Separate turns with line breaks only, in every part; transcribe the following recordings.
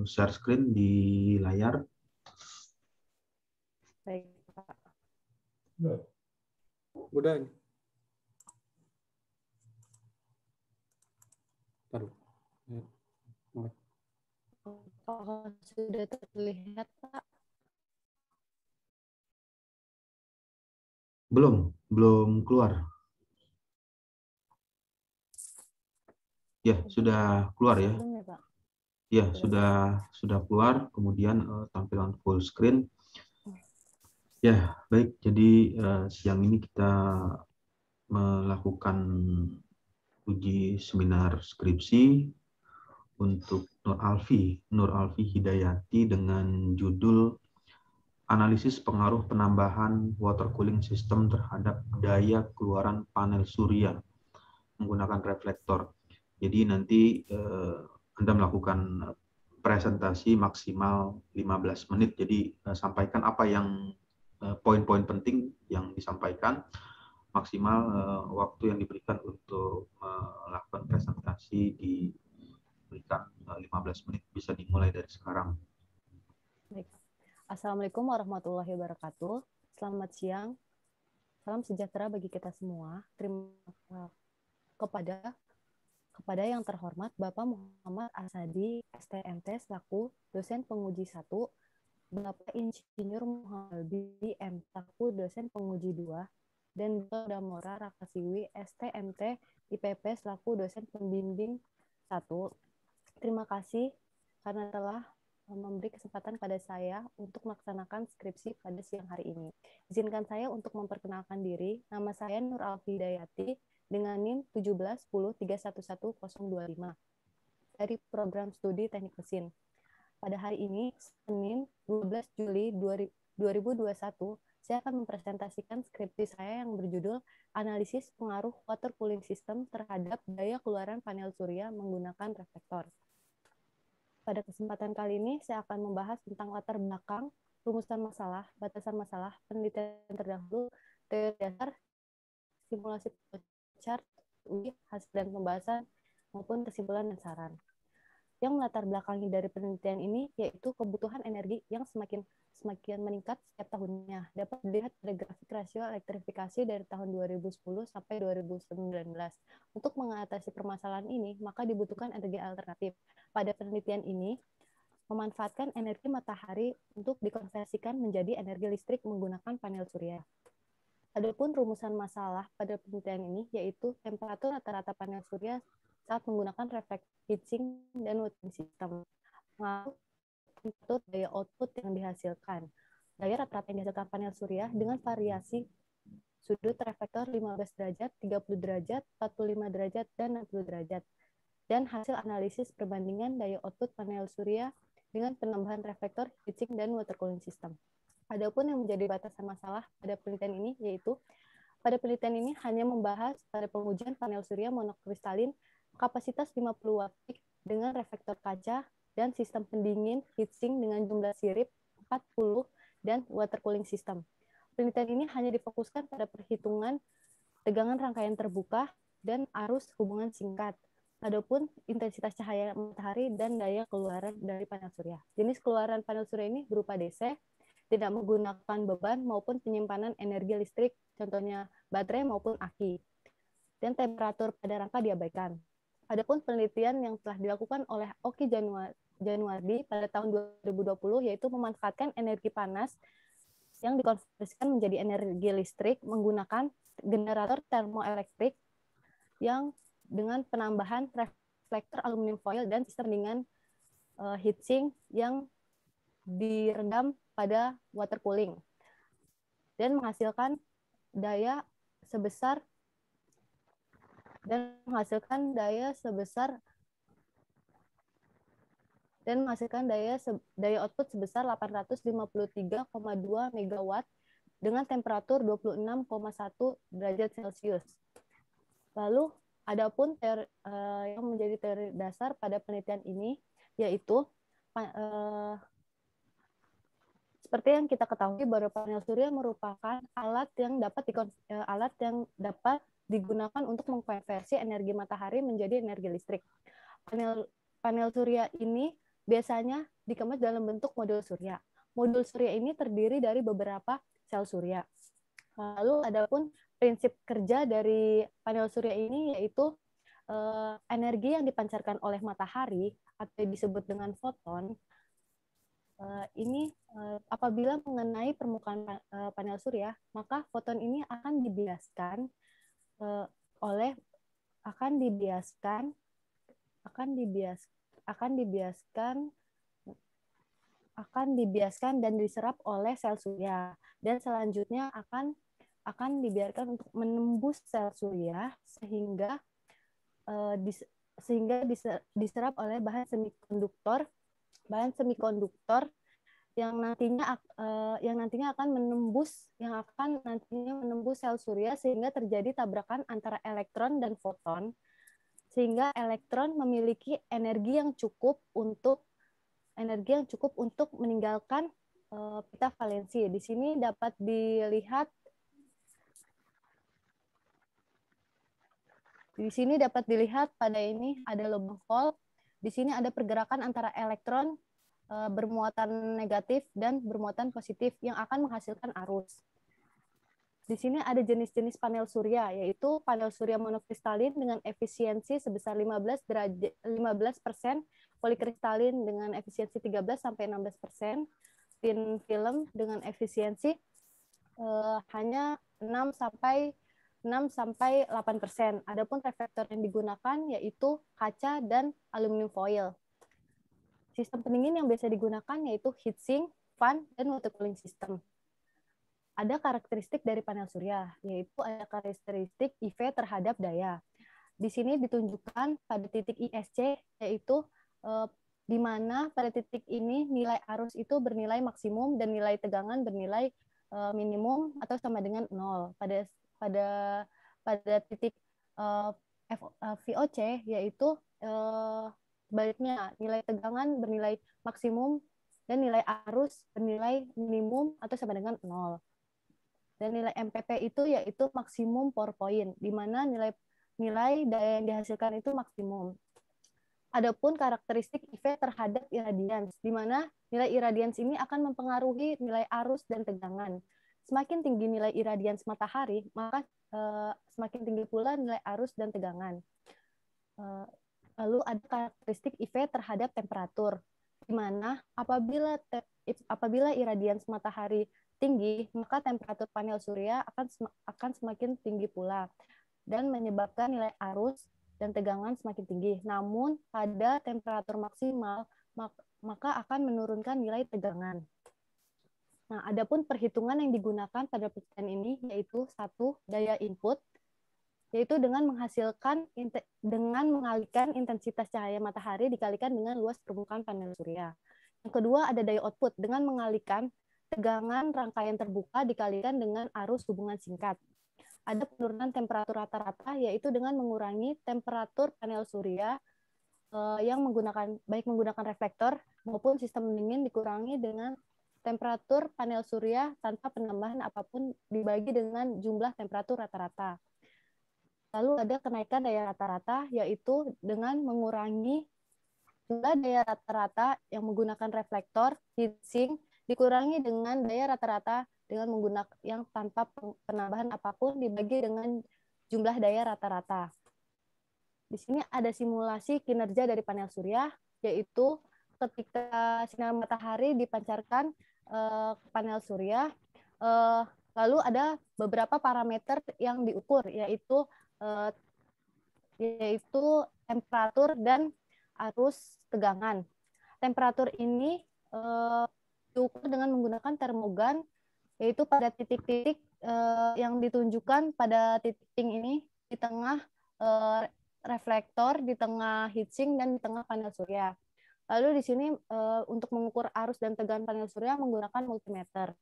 share screen di layar.
Baik, Pak.
Udah. Taruh.
Apakah sudah terlihat, Pak?
Belum keluar. Ya, sudah keluar ya.
Belum ya, Pak?
Ya, sudah keluar, kemudian tampilan full screen. Ya, baik. Jadi siang ini kita melakukan uji seminar skripsi untuk Nur Alfi Hidayati dengan judul Analisis Pengaruh Penambahan Water Cooling System terhadap Daya Keluaran Panel Surya menggunakan reflektor. Jadi nanti Anda melakukan presentasi maksimal 15 menit. Jadi sampaikan apa yang poin-poin penting yang disampaikan, maksimal waktu yang diberikan untuk melakukan presentasi diberikan 15 menit, bisa dimulai dari sekarang.
Baik. Assalamualaikum warahmatullahi wabarakatuh. Selamat siang. Salam sejahtera bagi kita semua. Terima kasih kepada yang terhormat Bapak Muhammad Asadi, STMT selaku dosen penguji 1, Bapak Insinyur Muhammad Albi, M selaku dosen penguji 2, dan Bapak Damora Rakasiwi, STMT IPP selaku dosen pembimbing 1. Terima kasih karena telah memberi kesempatan pada saya untuk melaksanakan skripsi pada siang hari ini. Izinkan saya untuk memperkenalkan diri. Nama saya Nur Alfi Hidayati dengan NIM 17103111025 dari program studi Teknik Mesin. Pada hari ini, Senin 12 Juli 2021, saya akan mempresentasikan skripsi saya yang berjudul Analisis Pengaruh Water Cooling System terhadap Daya Keluaran Panel Surya menggunakan Reflektor. Pada kesempatan kali ini, saya akan membahas tentang latar belakang, rumusan masalah, batasan masalah, penelitian terdahulu, teori dasar, simulasi chart, uji, hasil dan pembahasan, maupun kesimpulan dan saran. Yang melatar belakangi dari penelitian ini yaitu kebutuhan energi yang semakin meningkat setiap tahunnya. Dapat dilihat dari grafik rasio elektrifikasi dari tahun 2010 sampai 2019. Untuk mengatasi permasalahan ini, maka dibutuhkan energi alternatif. Pada penelitian ini, memanfaatkan energi matahari untuk dikonversikan menjadi energi listrik menggunakan panel surya. Adapun rumusan masalah pada penelitian ini yaitu temperatur rata-rata panel surya saat menggunakan reflektor heatsink dan wetting system. Pengaruh temperatur daya output yang dihasilkan. Daya rata-rata yang dihasilkan panel surya dengan variasi sudut reflektor 15 derajat, 30 derajat, 45 derajat, dan 60 derajat. Dan hasil analisis perbandingan daya output panel surya dengan penambahan reflektor heatsink dan water cooling system. Adapun yang menjadi batasan masalah pada penelitian ini yaitu pada penelitian ini hanya membahas pada pengujian panel surya monokristalin kapasitas 50 watt peak dengan reflektor kaca dan sistem pendingin heatsink dengan jumlah sirip 40 dan water cooling system. Penelitian ini hanya difokuskan pada perhitungan tegangan rangkaian terbuka dan arus hubungan singkat. Adapun intensitas cahaya matahari dan daya keluaran dari panel surya. Jenis keluaran panel surya ini berupa DC, tidak menggunakan beban maupun penyimpanan energi listrik, contohnya baterai maupun aki. Dan temperatur pada rangka diabaikan. Adapun penelitian yang telah dilakukan oleh Oki Januardi pada tahun 2020 yaitu memanfaatkan energi panas yang dikonversikan menjadi energi listrik menggunakan generator termoelektrik yang dengan penambahan reflektor aluminium foil dan sistem pendinginan heatsink yang direndam pada water cooling dan menghasilkan daya sebesar daya output sebesar 853,2 megawatt dengan temperatur 26,1 derajat Celcius. Lalu adapun yang menjadi teori dasar pada penelitian ini yaitu seperti yang kita ketahui bahwa panel surya merupakan alat yang dapat digunakan untuk mengkonversi energi matahari menjadi energi listrik. Panel surya ini biasanya dikemas dalam bentuk modul surya. Modul surya ini terdiri dari beberapa sel surya. Lalu adapun prinsip kerja dari panel surya ini yaitu energi yang dipancarkan oleh matahari atau disebut dengan foton. Ini apabila mengenai permukaan panel surya, maka foton ini akan dibiaskan oleh akan dibiaskan dan diserap oleh sel surya, dan selanjutnya akan dibiarkan untuk menembus sel surya sehingga diserap oleh bahan semikonduktor yang nantinya akan menembus sel surya sehingga terjadi tabrakan antara elektron dan foton, sehingga elektron memiliki energi yang cukup untuk meninggalkan pita valensi. Di sini dapat dilihat pada ini ada lubang Hall. Di sini ada pergerakan antara elektron bermuatan negatif dan bermuatan positif yang akan menghasilkan arus. Di sini ada jenis-jenis panel surya, yaitu panel surya monokristalin dengan efisiensi sebesar 15%, polikristalin dengan efisiensi 13-16%, thin film dengan efisiensi hanya 6-8%. Adapun reflektor yang digunakan yaitu kaca dan aluminium foil. Sistem pendingin yang biasa digunakan yaitu heatsink, fan, dan water cooling system. Ada karakteristik dari panel surya, yaitu ada karakteristik IV terhadap daya. Di sini ditunjukkan pada titik ISC, yaitu di mana pada titik ini nilai arus itu bernilai maksimum dan nilai tegangan bernilai minimum atau sama dengan 0. Pada titik VOC, yaitu sebaliknya, nilai tegangan bernilai maksimum dan nilai arus bernilai minimum atau sama dengan 0. Dan nilai MPP itu yaitu maksimum power point, di mana nilai daya yang dihasilkan itu maksimum. Adapun karakteristik IV terhadap iradians, di mana nilai iradians ini akan mempengaruhi nilai arus dan tegangan. Semakin tinggi nilai iradians matahari, maka semakin tinggi pula nilai arus dan tegangan. Lalu ada karakteristik IV terhadap temperatur, di mana apabila iradians matahari tinggi, maka temperatur panel surya akan semakin tinggi pula dan menyebabkan nilai arus dan tegangan semakin tinggi. Namun pada temperatur maksimal maka akan menurunkan nilai tegangan. Nah, adapun perhitungan yang digunakan pada penelitian ini yaitu satu, daya input, yaitu dengan mengalihkan intensitas cahaya matahari dikalikan dengan luas permukaan panel surya. Yang kedua ada daya output, dengan mengalihkan tegangan rangkaian terbuka dikalikan dengan arus hubungan singkat. Ada penurunan temperatur rata-rata, yaitu dengan mengurangi temperatur panel surya yang menggunakan reflektor maupun sistem pendingin dikurangi dengan temperatur panel surya tanpa penambahan apapun dibagi dengan jumlah temperatur rata-rata. Lalu ada kenaikan daya rata-rata, yaitu dengan mengurangi jumlah daya rata-rata yang menggunakan reflektor, heatsink, dikurangi dengan daya rata-rata dengan menggunakan yang tanpa penambahan apapun dibagi dengan jumlah daya rata-rata. Di sini ada simulasi kinerja dari panel surya, yaitu ketika sinar matahari dipancarkan ke panel surya, lalu ada beberapa parameter yang diukur, yaitu temperatur dan arus tegangan. Temperatur ini diukur dengan menggunakan termogan, yaitu pada titik-titik yang ditunjukkan pada titik ini di tengah reflektor, di tengah heatsink, dan di tengah panel surya. Lalu di sini untuk mengukur arus dan tegangan panel surya menggunakan multimeter.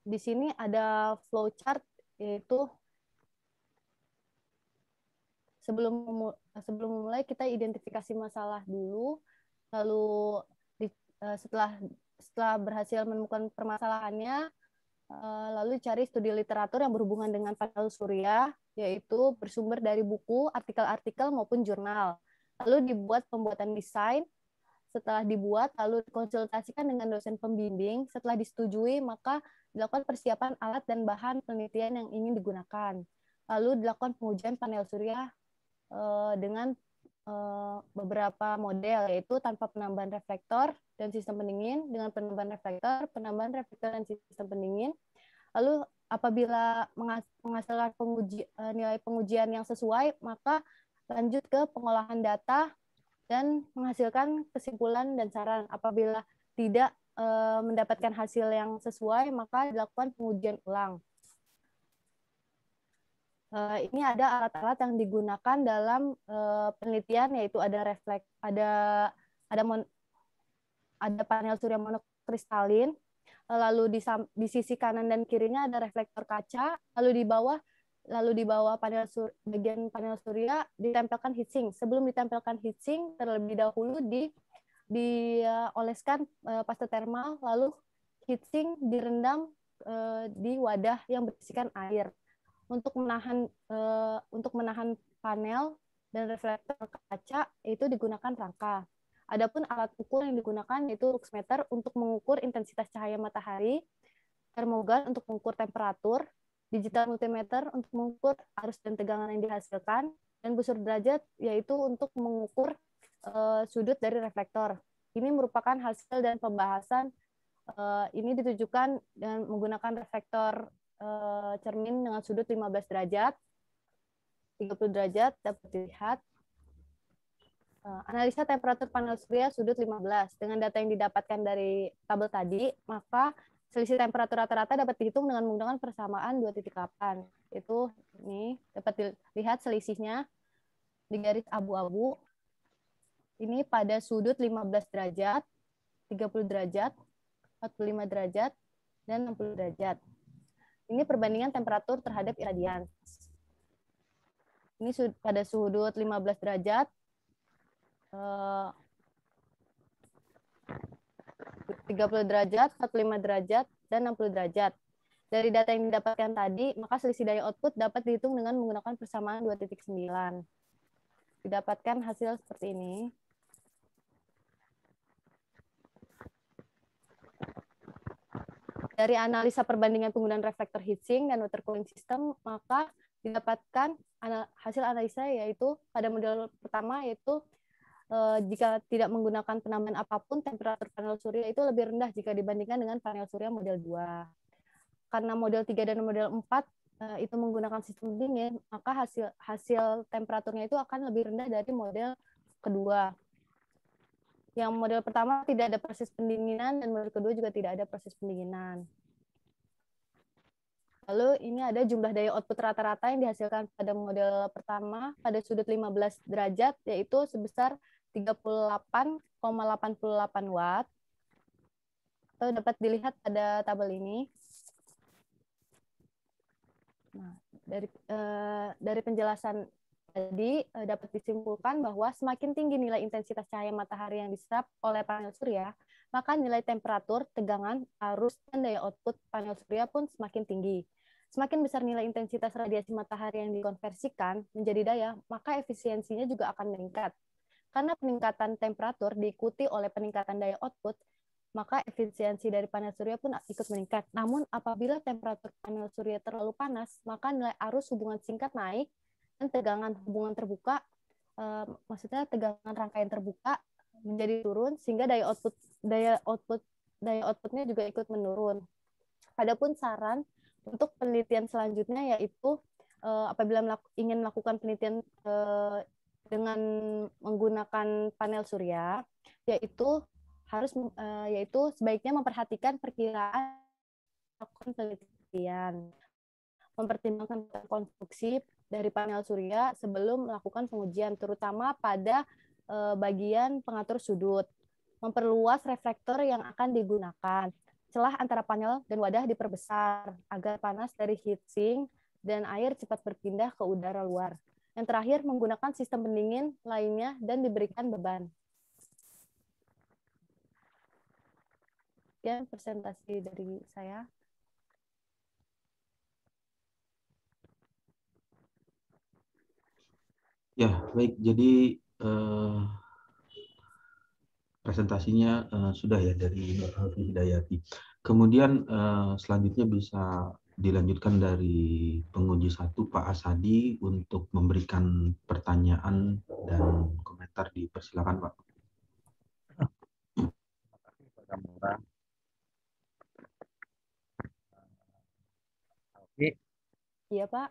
Di sini ada flowchart, yaitu sebelum memulai kita identifikasi masalah dulu, lalu setelah berhasil menemukan permasalahannya, lalu cari studi literatur yang berhubungan dengan panel surya, yaitu bersumber dari buku, artikel-artikel maupun jurnal. Lalu dibuat pembuatan desain setelah dibuat lalu dikonsultasikan dengan dosen pembimbing. Setelah disetujui, maka dilakukan persiapan alat dan bahan penelitian yang ingin digunakan. Lalu dilakukan pengujian panel surya dengan beberapa model, yaitu tanpa penambahan reflektor dan sistem pendingin, dengan penambahan reflektor dan sistem pendingin. Lalu apabila menghasilkan nilai pengujian yang sesuai, maka lanjut ke pengolahan data dan menghasilkan kesimpulan dan saran. Apabila tidak mendapatkan hasil yang sesuai, maka dilakukan pengujian ulang. Ini ada alat-alat yang digunakan dalam penelitian, yaitu ada panel surya monokristalin, lalu di sisi kanan dan kirinya ada reflektor kaca, lalu di bawah bagian panel surya ditempelkan heatsink. Sebelum ditempelkan heatsink, terlebih dahulu dioleskan pasta termal, lalu heatsink direndam di wadah yang berisikan air untuk menahan panel dan reflektor kaca. Itu digunakan rangka. Adapun alat ukur yang digunakan yaitu luxmeter untuk mengukur intensitas cahaya matahari, termogan untuk mengukur temperatur, digital multimeter untuk mengukur arus dan tegangan yang dihasilkan, dan busur derajat yaitu untuk mengukur sudut dari reflektor. Ini merupakan hasil dan pembahasan. Ini ditujukan dengan menggunakan reflektor cermin dengan sudut 15 derajat, 30 derajat dapat dilihat. Analisa temperatur panel surya sudut 15. Dengan data yang didapatkan dari tabel tadi, maka selisih temperatur rata-rata dapat dihitung dengan menggunakan persamaan 2.8. Itu ini dapat dilihat selisihnya di garis abu-abu. Ini pada sudut 15 derajat, 30 derajat, 45 derajat, dan 60 derajat. Ini perbandingan temperatur terhadap iradians. Ini pada sudut 15 derajat, 30 derajat, 45 derajat, dan 60 derajat. Dari data yang didapatkan tadi, maka selisih daya output dapat dihitung dengan menggunakan persamaan 2.9. Didapatkan hasil seperti ini. Dari analisa perbandingan penggunaan reflektor heatsink dan water cooling system, maka didapatkan hasil analisa yaitu pada model pertama, yaitu jika tidak menggunakan penambahan apapun, temperatur panel surya itu lebih rendah jika dibandingkan dengan panel surya model 2. Karena model 3 dan model 4 itu menggunakan sistem dingin, maka hasil temperaturnya itu akan lebih rendah dari model kedua. Yang model pertama tidak ada proses pendinginan, dan model kedua juga tidak ada proses pendinginan. Lalu ini ada jumlah daya output rata-rata yang dihasilkan pada model pertama pada sudut 15 derajat, yaitu sebesar 38,88 watt. Atau dapat dilihat pada tabel ini. Nah, dari penjelasan tadi dapat disimpulkan bahwa semakin tinggi nilai intensitas cahaya matahari yang diserap oleh panel surya, maka nilai temperatur, tegangan, arus, dan daya output panel surya pun semakin tinggi. Semakin besar nilai intensitas radiasi matahari yang dikonversikan menjadi daya, maka efisiensinya juga akan meningkat. Karena peningkatan temperatur diikuti oleh peningkatan daya output, maka efisiensi dari panel surya pun ikut meningkat. Namun apabila temperatur panel surya terlalu panas, maka nilai arus hubungan singkat naik, dan tegangan hubungan terbuka, maksudnya tegangan rangkaian terbuka menjadi turun, sehingga daya outputnya juga ikut menurun. Adapun saran untuk penelitian selanjutnya yaitu apabila ingin melakukan penelitian dengan menggunakan panel surya, yaitu sebaiknya memperhatikan perkiraan penelitian, mempertimbangkan konstruksi dari panel surya sebelum melakukan pengujian, terutama pada bagian pengatur sudut, memperluas reflektor yang akan digunakan, celah antara panel dan wadah diperbesar agar panas dari heatsink dan air cepat berpindah ke udara luar. Yang terakhir, menggunakan sistem pendingin lainnya dan diberikan beban. Sekian presentasi dari saya.
Ya, baik. Jadi presentasinya sudah ya dari Nur Alfi Hidayati. Kemudian selanjutnya bisa dilanjutkan dari penguji satu Pak Asadi untuk memberikan pertanyaan dan komentar, dipersilakan Pak.
Iya Pak.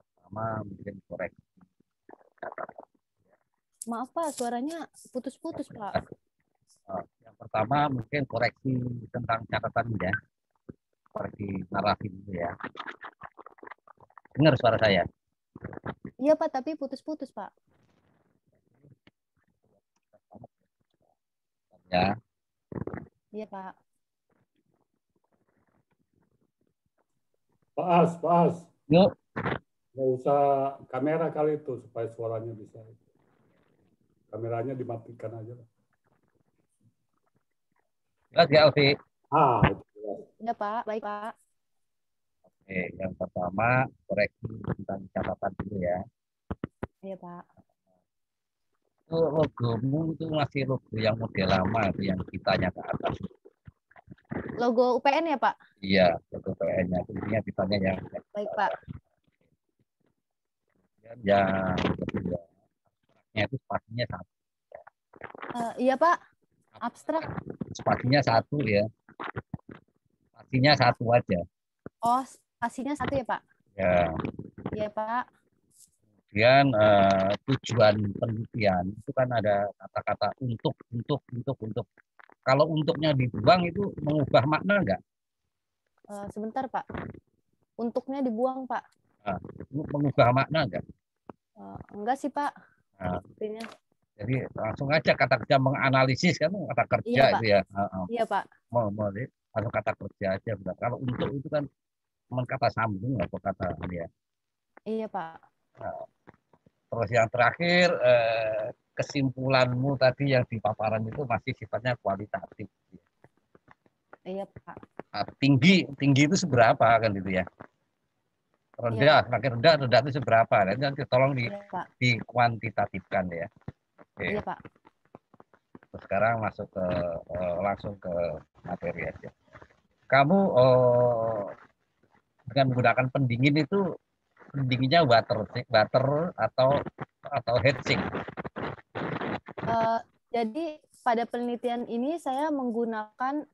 Pertama mungkin koreksi.
Maaf Pak, suaranya putus-putus Pak.
Yang pertama mungkin koreksi tentang catatan ya, koreksi narasi dulu ya. Dengar suara saya?
Iya Pak, tapi putus-putus Pak.
Ya.
Iya Pak.
Pak As.
Yuk.
Nggak usah kamera kali itu supaya suaranya bisa. Kameranya dimatikan aja.
Jelas ya, Alfi?
Itu jelas.
Iya Pak, baik Pak.
Oke, yang pertama koreksi tentang catatan dulu ya.
Iya Pak.
Itu logomu itu masih logo yang model lama itu yang kitanya ke atas.
Logo UPN ya Pak?
Iya, logo PN-nya. Intinya kitanya yang
Baik Pak.
yang kedua, itu spasinya satu.
Iya Pak, abstrak.
Spasinya satu ya. Spasinya satu aja.
Oh, spasinya satu ya Pak?
Ya.
Iya Pak.
Kemudian tujuan penelitian itu kan ada kata-kata untuk. Kalau untuknya dibuang itu mengubah makna enggak?
Sebentar Pak. Untuknya dibuang Pak.
Nah, itu mengubah makna enggak?
Enggak sih Pak.
Nah,
Sepertinya.
jadi langsung aja kata kerja menganalisis kan kata kerja
Iya,
itu ya.
Iya Pak.
Mau langsung kata kerja aja. Benar. Kalau untuk itu kan kata sambung atau kata ya.
Iya Pak.
Nah, terus yang terakhir kesimpulanmu tadi yang di paparan itu masih sifatnya kualitatif.
Iya Pak.
Nah, tinggi itu seberapa kan itu ya? Rendah, semakin rendah itu seberapa? Nanti tolong dikuantitatifkan ya. Oke.
Iya Pak.
Terus sekarang masuk ke langsung ke materi aja. Kamu dengan menggunakan pendingin itu pendinginnya water atau heatsink?
Jadi pada penelitian ini saya menggunakan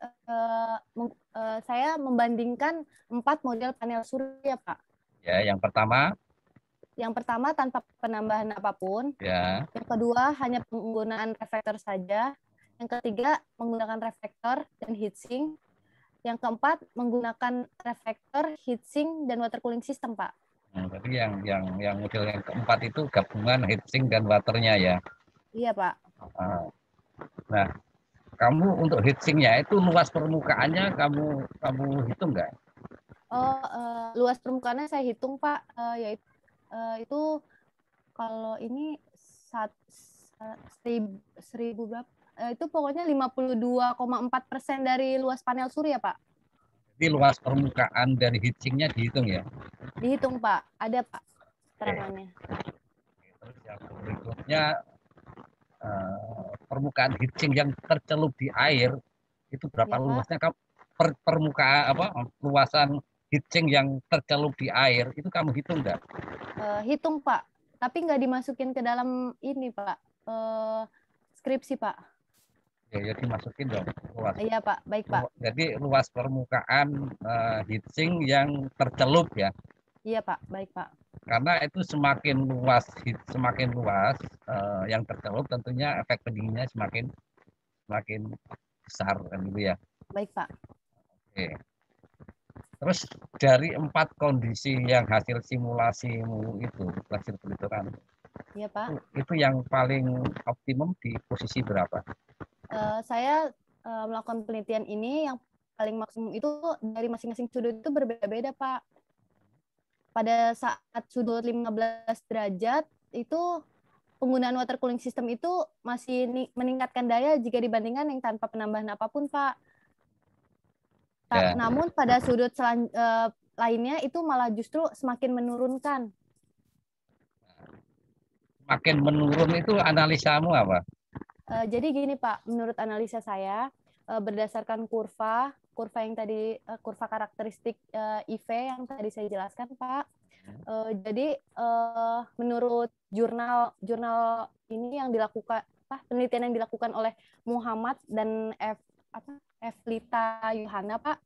saya membandingkan 4 model panel surya Pak.
Ya, yang pertama
tanpa penambahan apapun.
Ya.
Yang kedua hanya penggunaan reflektor saja. Yang ketiga menggunakan reflektor dan heatsink. Yang keempat menggunakan reflektor, heatsink dan water cooling system Pak.
Tapi yang model yang keempat itu gabungan heatsink dan waternya ya.
Iya Pak.
Nah, kamu untuk heatsinknya itu luas permukaannya kamu hitung nggak?
Luas permukaannya saya hitung Pak, yaitu itu kalau ini 1000 berapa? Itu pokoknya 52,4% dari luas panel surya Pak.
Jadi luas permukaan dari heatsinknya dihitung ya?
Dihitung Pak, ada Pak terangannya.
Terus yang berikutnya permukaan heatsink yang tercelup di air itu berapa ya, luasnya? Permukaan luasan heatsink yang tercelup di air itu kamu hitung nggak?
Hitung Pak, tapi nggak dimasukin ke dalam ini Pak, skripsi Pak.
Ya dimasukin dong luas.
Iya Pak, baik Pak.
Jadi luas permukaan heatsink yang tercelup ya?
Iya Pak, baik Pak.
Karena itu semakin luas yang tercelup tentunya efek pendinginnya semakin besar kan gitu ya.
Baik Pak.
Oke. Terus dari 4 kondisi yang hasil simulasimu itu, hasil perhitungan,
iya Pak.
Itu yang paling optimum di posisi berapa?
Saya melakukan penelitian ini yang paling maksimum itu dari masing-masing sudut itu berbeda-beda Pak. Pada saat sudut 15 derajat itu penggunaan water cooling system itu masih meningkatkan daya jika dibandingkan yang tanpa penambahan apapun Pak. Ya. Namun pada sudut lainnya itu malah justru semakin menurunkan.
Semakin menurun itu analisamu apa?
Jadi gini Pak, menurut analisa saya berdasarkan kurva yang tadi kurva karakteristik IV yang tadi saya jelaskan Pak. Jadi menurut jurnal ini yang dilakukan penelitian yang dilakukan oleh Muhammad dan F. Lita Yohana Pak,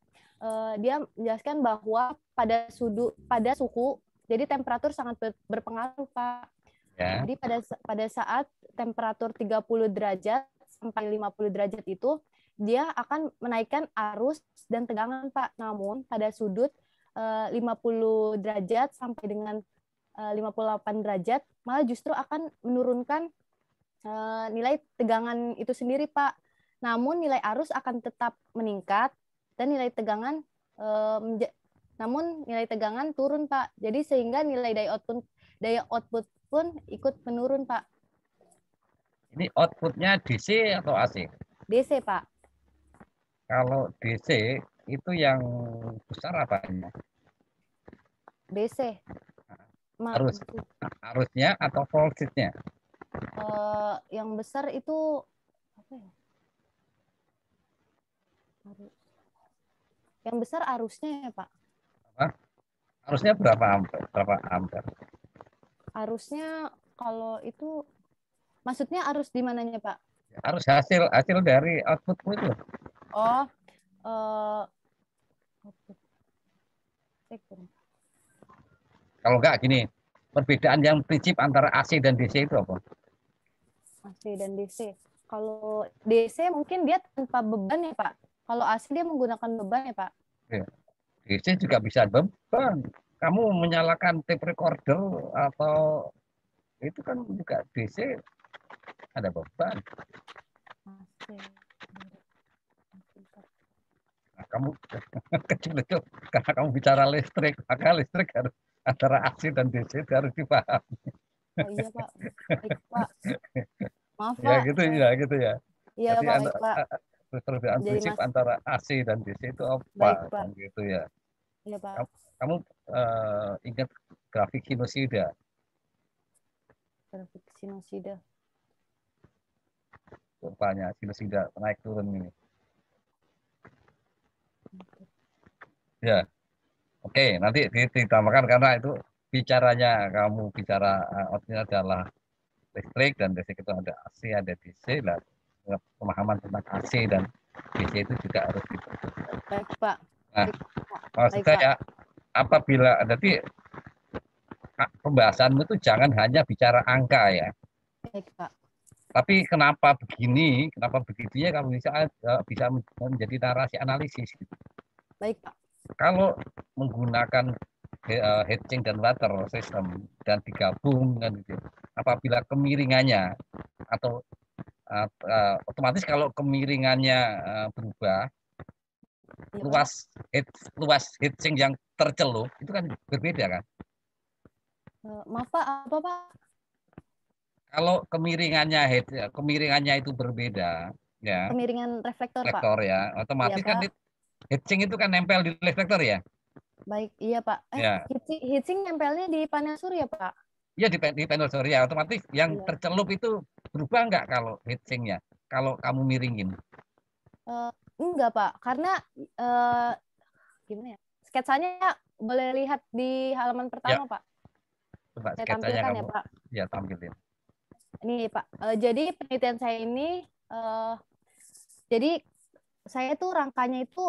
dia menjelaskan bahwa pada suhu jadi temperatur sangat berpengaruh Pak.
Ya.
Jadi pada saat temperatur 30 derajat sampai 50 derajat itu dia akan menaikkan arus dan tegangan Pak. Namun pada sudut 50 derajat sampai dengan 58 derajat malah justru akan menurunkan nilai tegangan itu sendiri Pak. Namun nilai arus akan tetap meningkat dan nilai tegangan turun Pak. Jadi sehingga nilai daya output pun ikut menurun Pak.
Ini outputnya DC atau AC?
DC Pak.
Kalau DC itu yang besar apanya?
DC.
Arusnya atau voltage-nya?
Yang besar itu apa ya? Yang besar arusnya ya Pak.
Arusnya berapa ampere?
Arusnya kalau itu maksudnya arus di mananya Pak?
Arus hasil dari outputmu itu.
Oh,
kalau enggak gini, perbedaan yang prinsip antara AC dan DC itu apa?
AC dan DC. Kalau DC mungkin dia tanpa beban ya Pak. Kalau AC dia menggunakan beban ya Pak.
Ya. DC juga bisa beban. Kamu menyalakan tape recorder atau itu kan juga DC ada beban. Nah, kamu kecil itu karena kamu bicara listrik, maka listrik harus antara AC dan DC itu harus dipahami.
Oh iya Pak, baik Pak. Maaf Pak.
Ya gitu ya.
Iya
Jadi
Pak, baik Pak.
Perbedaan prinsip antara AC dan DC itu apa?
Baik Pak.
Gitu ya.
Iya Pak.
Kamu ingat grafik sinusida?
Grafik sinusida.
Kurvanya sinusida naik turun ini. Ya, oke. Nanti ditambahkan karena itu kamu bicara outputnya adalah listrik dan listrik itu ada AC, ada DC. Lah, pemahaman tentang AC dan DC itu juga harus diperhatikan.
Baik Pak.
Nah, maksud saya apabila jadi pembahasanmu itu jangan hanya bicara angka ya.
Baik Pak.
Tapi kenapa begini, kenapa begitunya kamu bisa menjadi narasi analisis. Gitu.
Baik Pak.
Kalau menggunakan heatsink dan water system dan digabung kan gitu. Apabila kemiringannya atau otomatis kalau kemiringannya berubah, luas heatsink yang tercelup itu kan berbeda kan?
Maaf Pak, apa Pak?
Kalau kemiringannya itu berbeda, ya.
Kemiringan reflektor Pak.
Ya, otomatis
iya,
kan heatsink itu kan nempel di reflektor ya.
Baik, iya Pak.
Ya.
Heatsink nempelnya di panel surya Pak.
Iya di panel surya, otomatis yang tercelup itu berubah nggak kalau heatsinknya? Kalau kamu miringin?
Enggak Pak, karena gimana ya? Sketsanya boleh lihat di halaman pertama Pak.
Coba
saya
sketsanya
tampilkan
kamu.
Ya Pak.
Ya tampilin.
Ini Pak, jadi penelitian saya ini, jadi saya tuh rangkanya itu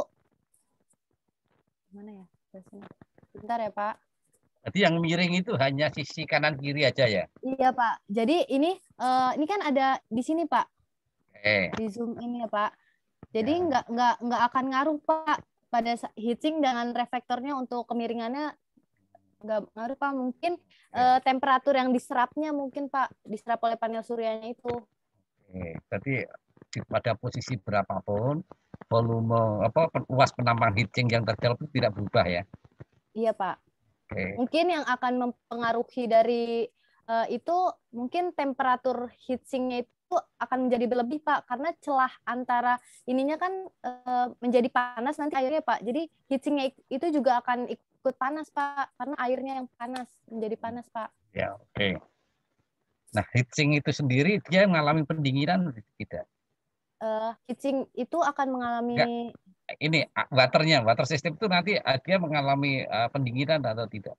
gimana ya? Bentar ya Pak.
Jadi yang miring itu hanya sisi kanan kiri aja ya?
Iya Pak. Jadi ini kan ada di sini Pak. Di zoom ini ya Pak. Jadi nggak akan ngaruh Pak pada heatsink dengan reflektornya untuk kemiringannya nggak ngaruh Pak. Mungkin temperatur yang diserapnya mungkin Pak diserap oleh panel suryanya itu.
Jadi pada posisi berapapun volume luas penampang heatsink yang tercelup itu tidak berubah ya?
Iya Pak. Mungkin yang akan mempengaruhi dari itu mungkin temperatur heatsinknya itu akan menjadi berlebih Pak, karena celah antara ininya kan menjadi panas nanti airnya Pak. Jadi heatsinknya itu juga akan ikut panas Pak, karena airnya yang panas menjadi panas Pak.
Ya oke. Nah, heatsink itu sendiri dia mengalami pendinginan atau tidak?
Heatsink itu akan mengalami
Ini water system itu nanti dia mengalami pendinginan atau tidak?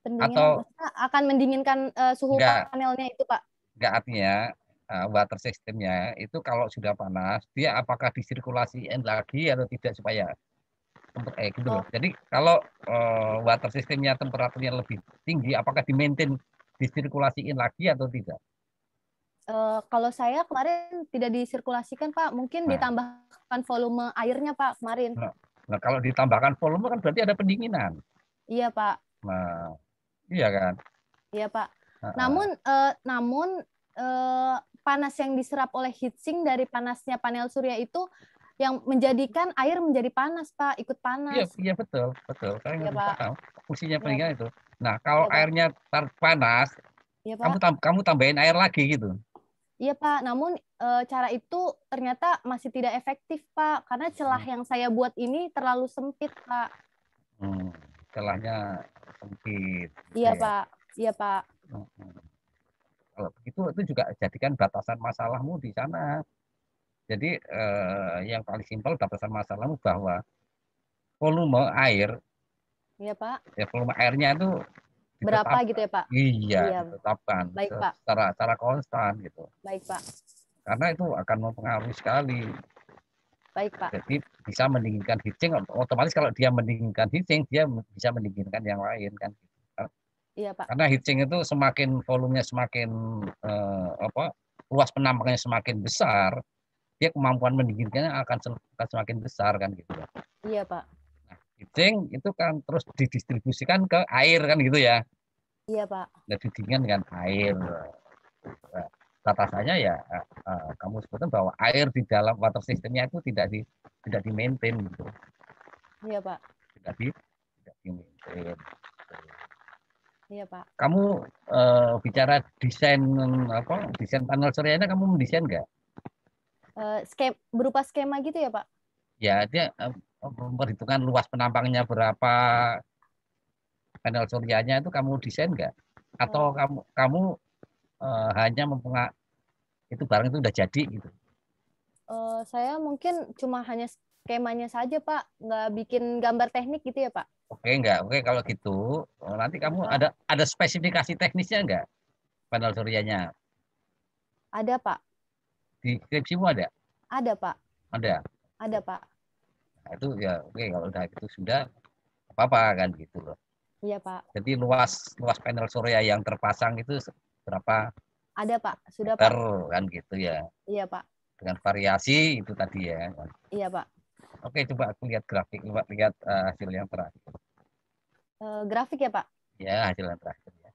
pendinginan,
Atau
maksudnya akan mendinginkan suhu
enggak?
panelnya itu, Pak.
Enggak, artinya water systemnya itu kalau sudah panas, dia apakah disirkulasiin lagi atau tidak supaya gitu loh.
Oh,
Jadi kalau water systemnya temperaturnya lebih tinggi, apakah di-maintain disirkulasiin lagi atau tidak?
kalau saya kemarin tidak disirkulasikan, Pak. Mungkin
Nah,
ditambahkan volume airnya, Pak, kemarin.
nah kalau ditambahkan volume kan berarti ada pendinginan.
Iya, Pak.
Nah, iya kan?
Iya, Pak.
Nah,
Namun panas yang diserap oleh heatsink dari panasnya panel surya itu yang menjadikan air menjadi panas, Pak, ikut
iya,
panas.
iya betul, betul. Saya
Iya,
ngerti
Pak.
paham. Fungsinya
Iya,
pendinginan
Pak.
itu. Nah, kalau
Iya, Pak.
airnya panas,
Iya, Pak.
kamu tambahin air lagi gitu.
Iya, Pak. Namun cara itu ternyata masih tidak efektif, Pak, karena celah yang saya buat ini terlalu sempit, Pak.
Celahnya sempit.
Iya,
Oke.
Pak. Iya, Pak.
Kalau begitu itu juga jadikan batasan masalahmu di sana. Jadi yang paling simpel batasan masalahmu bahwa volume air,
Iya, Pak.
ya volume airnya itu
Berapa
ditetapkan.
gitu ya, Pak?
Iya,
Iya.
ditetapkan
Baik, Pak.
secara konstan gitu.
Baik, Pak.
Karena itu akan mempengaruhi sekali.
Baik, Pak.
Jadi bisa mendinginkan heatsink, otomatis kalau dia mendinginkan heatsink, dia bisa mendinginkan yang lain kan.
Iya, Pak.
Karena heatsink itu semakin volumenya semakin luas penampaknya semakin besar, dia kemampuan mendinginkannya akan semakin besar kan gitu ya.
Iya, Pak.
Nah, heatsink itu kan terus didistribusikan ke air kan gitu ya.
Iya, Pak.
Dan didinginkan dengan air. Nah, batasannya ya kamu sebutkan bahwa air di dalam water systemnya itu tidak di maintain gitu.
Iya, Pak.
Tidak di maintain.
Iya, Pak.
Kamu bicara desain desain panel suryanya kamu mendesain nggak?
Berupa skema gitu ya, Pak?
Ya, dia memperhitungkan luas penampangnya berapa, panel suryanya itu kamu desain nggak? Atau kamu hanya itu barang itu udah jadi gitu?
Saya mungkin cuma hanya skemanya saja, Pak. Nggak bikin gambar teknik gitu ya, Pak?
Oke, enggak. Oke, kalau gitu nanti kamu ada spesifikasi teknisnya enggak panel suryanya?
Ada, Pak.
Di skripsimu ada?
Ada, Pak.
Ada.
Ada, Pak.
Nah, itu ya oke, kalau udah itu sudah apa-apa kan gitu loh.
Iya, Pak.
Jadi luas panel surya yang terpasang itu berapa?
Ada, Pak. Sudah,
meter,
Pak.
kan gitu ya.
Iya, Pak.
Dengan variasi itu tadi ya.
Iya, Pak.
Oke, coba aku lihat grafik, coba lihat hasil yang terakhir.
Grafik ya, Pak?
Ya, hasil yang terakhir. Ya.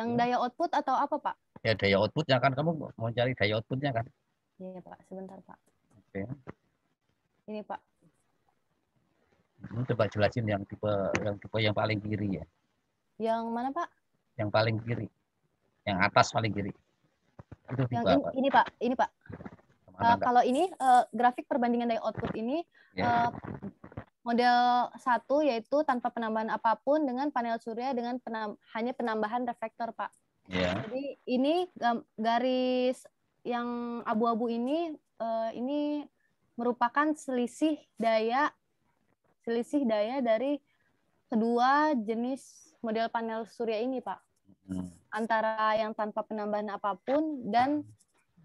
Yang daya output atau apa, Pak?
Ya, daya outputnya kan, kamu mau cari daya outputnya kan?
Iya, Pak. Sebentar, Pak.
Oke.
Ini, Pak.
Coba jelasin yang tipe yang paling kiri ya.
Yang mana, Pak?
Yang paling kiri. Yang atas paling kiri. Itu tipe
yang
apa?
ini, Pak. Ini, Pak. Kalau ini grafik perbandingan daya output ini ya. Model 1 yaitu tanpa penambahan apapun dengan panel surya dengan hanya penambahan reflektor, Pak.
Ya.
Jadi ini garis yang abu-abu ini merupakan selisih daya dari kedua jenis model panel surya ini, Pak. Antara yang tanpa penambahan apapun dan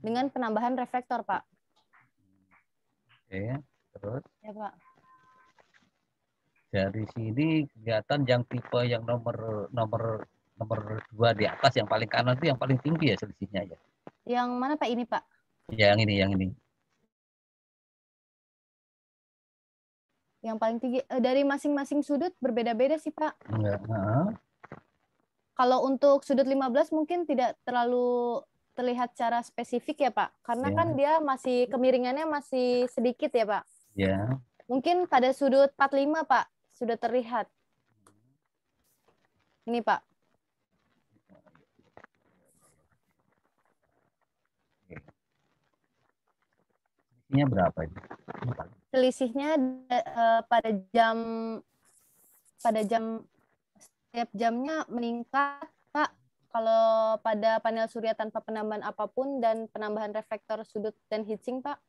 dengan penambahan reflektor, Pak.
Oke, terus?
Ya, Pak.
Dari sini kelihatan yang tipe yang nomor 2 di atas yang paling kanan itu yang paling tinggi ya selisihnya ya.
Yang mana, Pak? Ini, Pak?
Yang ini.
Yang paling tinggi dari masing-masing sudut berbeda-beda sih, Pak.
Enggak.
Kalau untuk sudut 15 mungkin tidak terlalu terlihat secara spesifik ya, Pak. Karena kan dia masih kemiringannya masih sedikit ya, Pak.
Ya.
Mungkin pada sudut 45, Pak, sudah terlihat. Ini, Pak.
Selisihnya berapa ini?
Selisihnya pada jam setiap jamnya meningkat, Pak, kalau pada panel surya tanpa penambahan apapun dan penambahan reflektor sudut dan heatsink, Pak,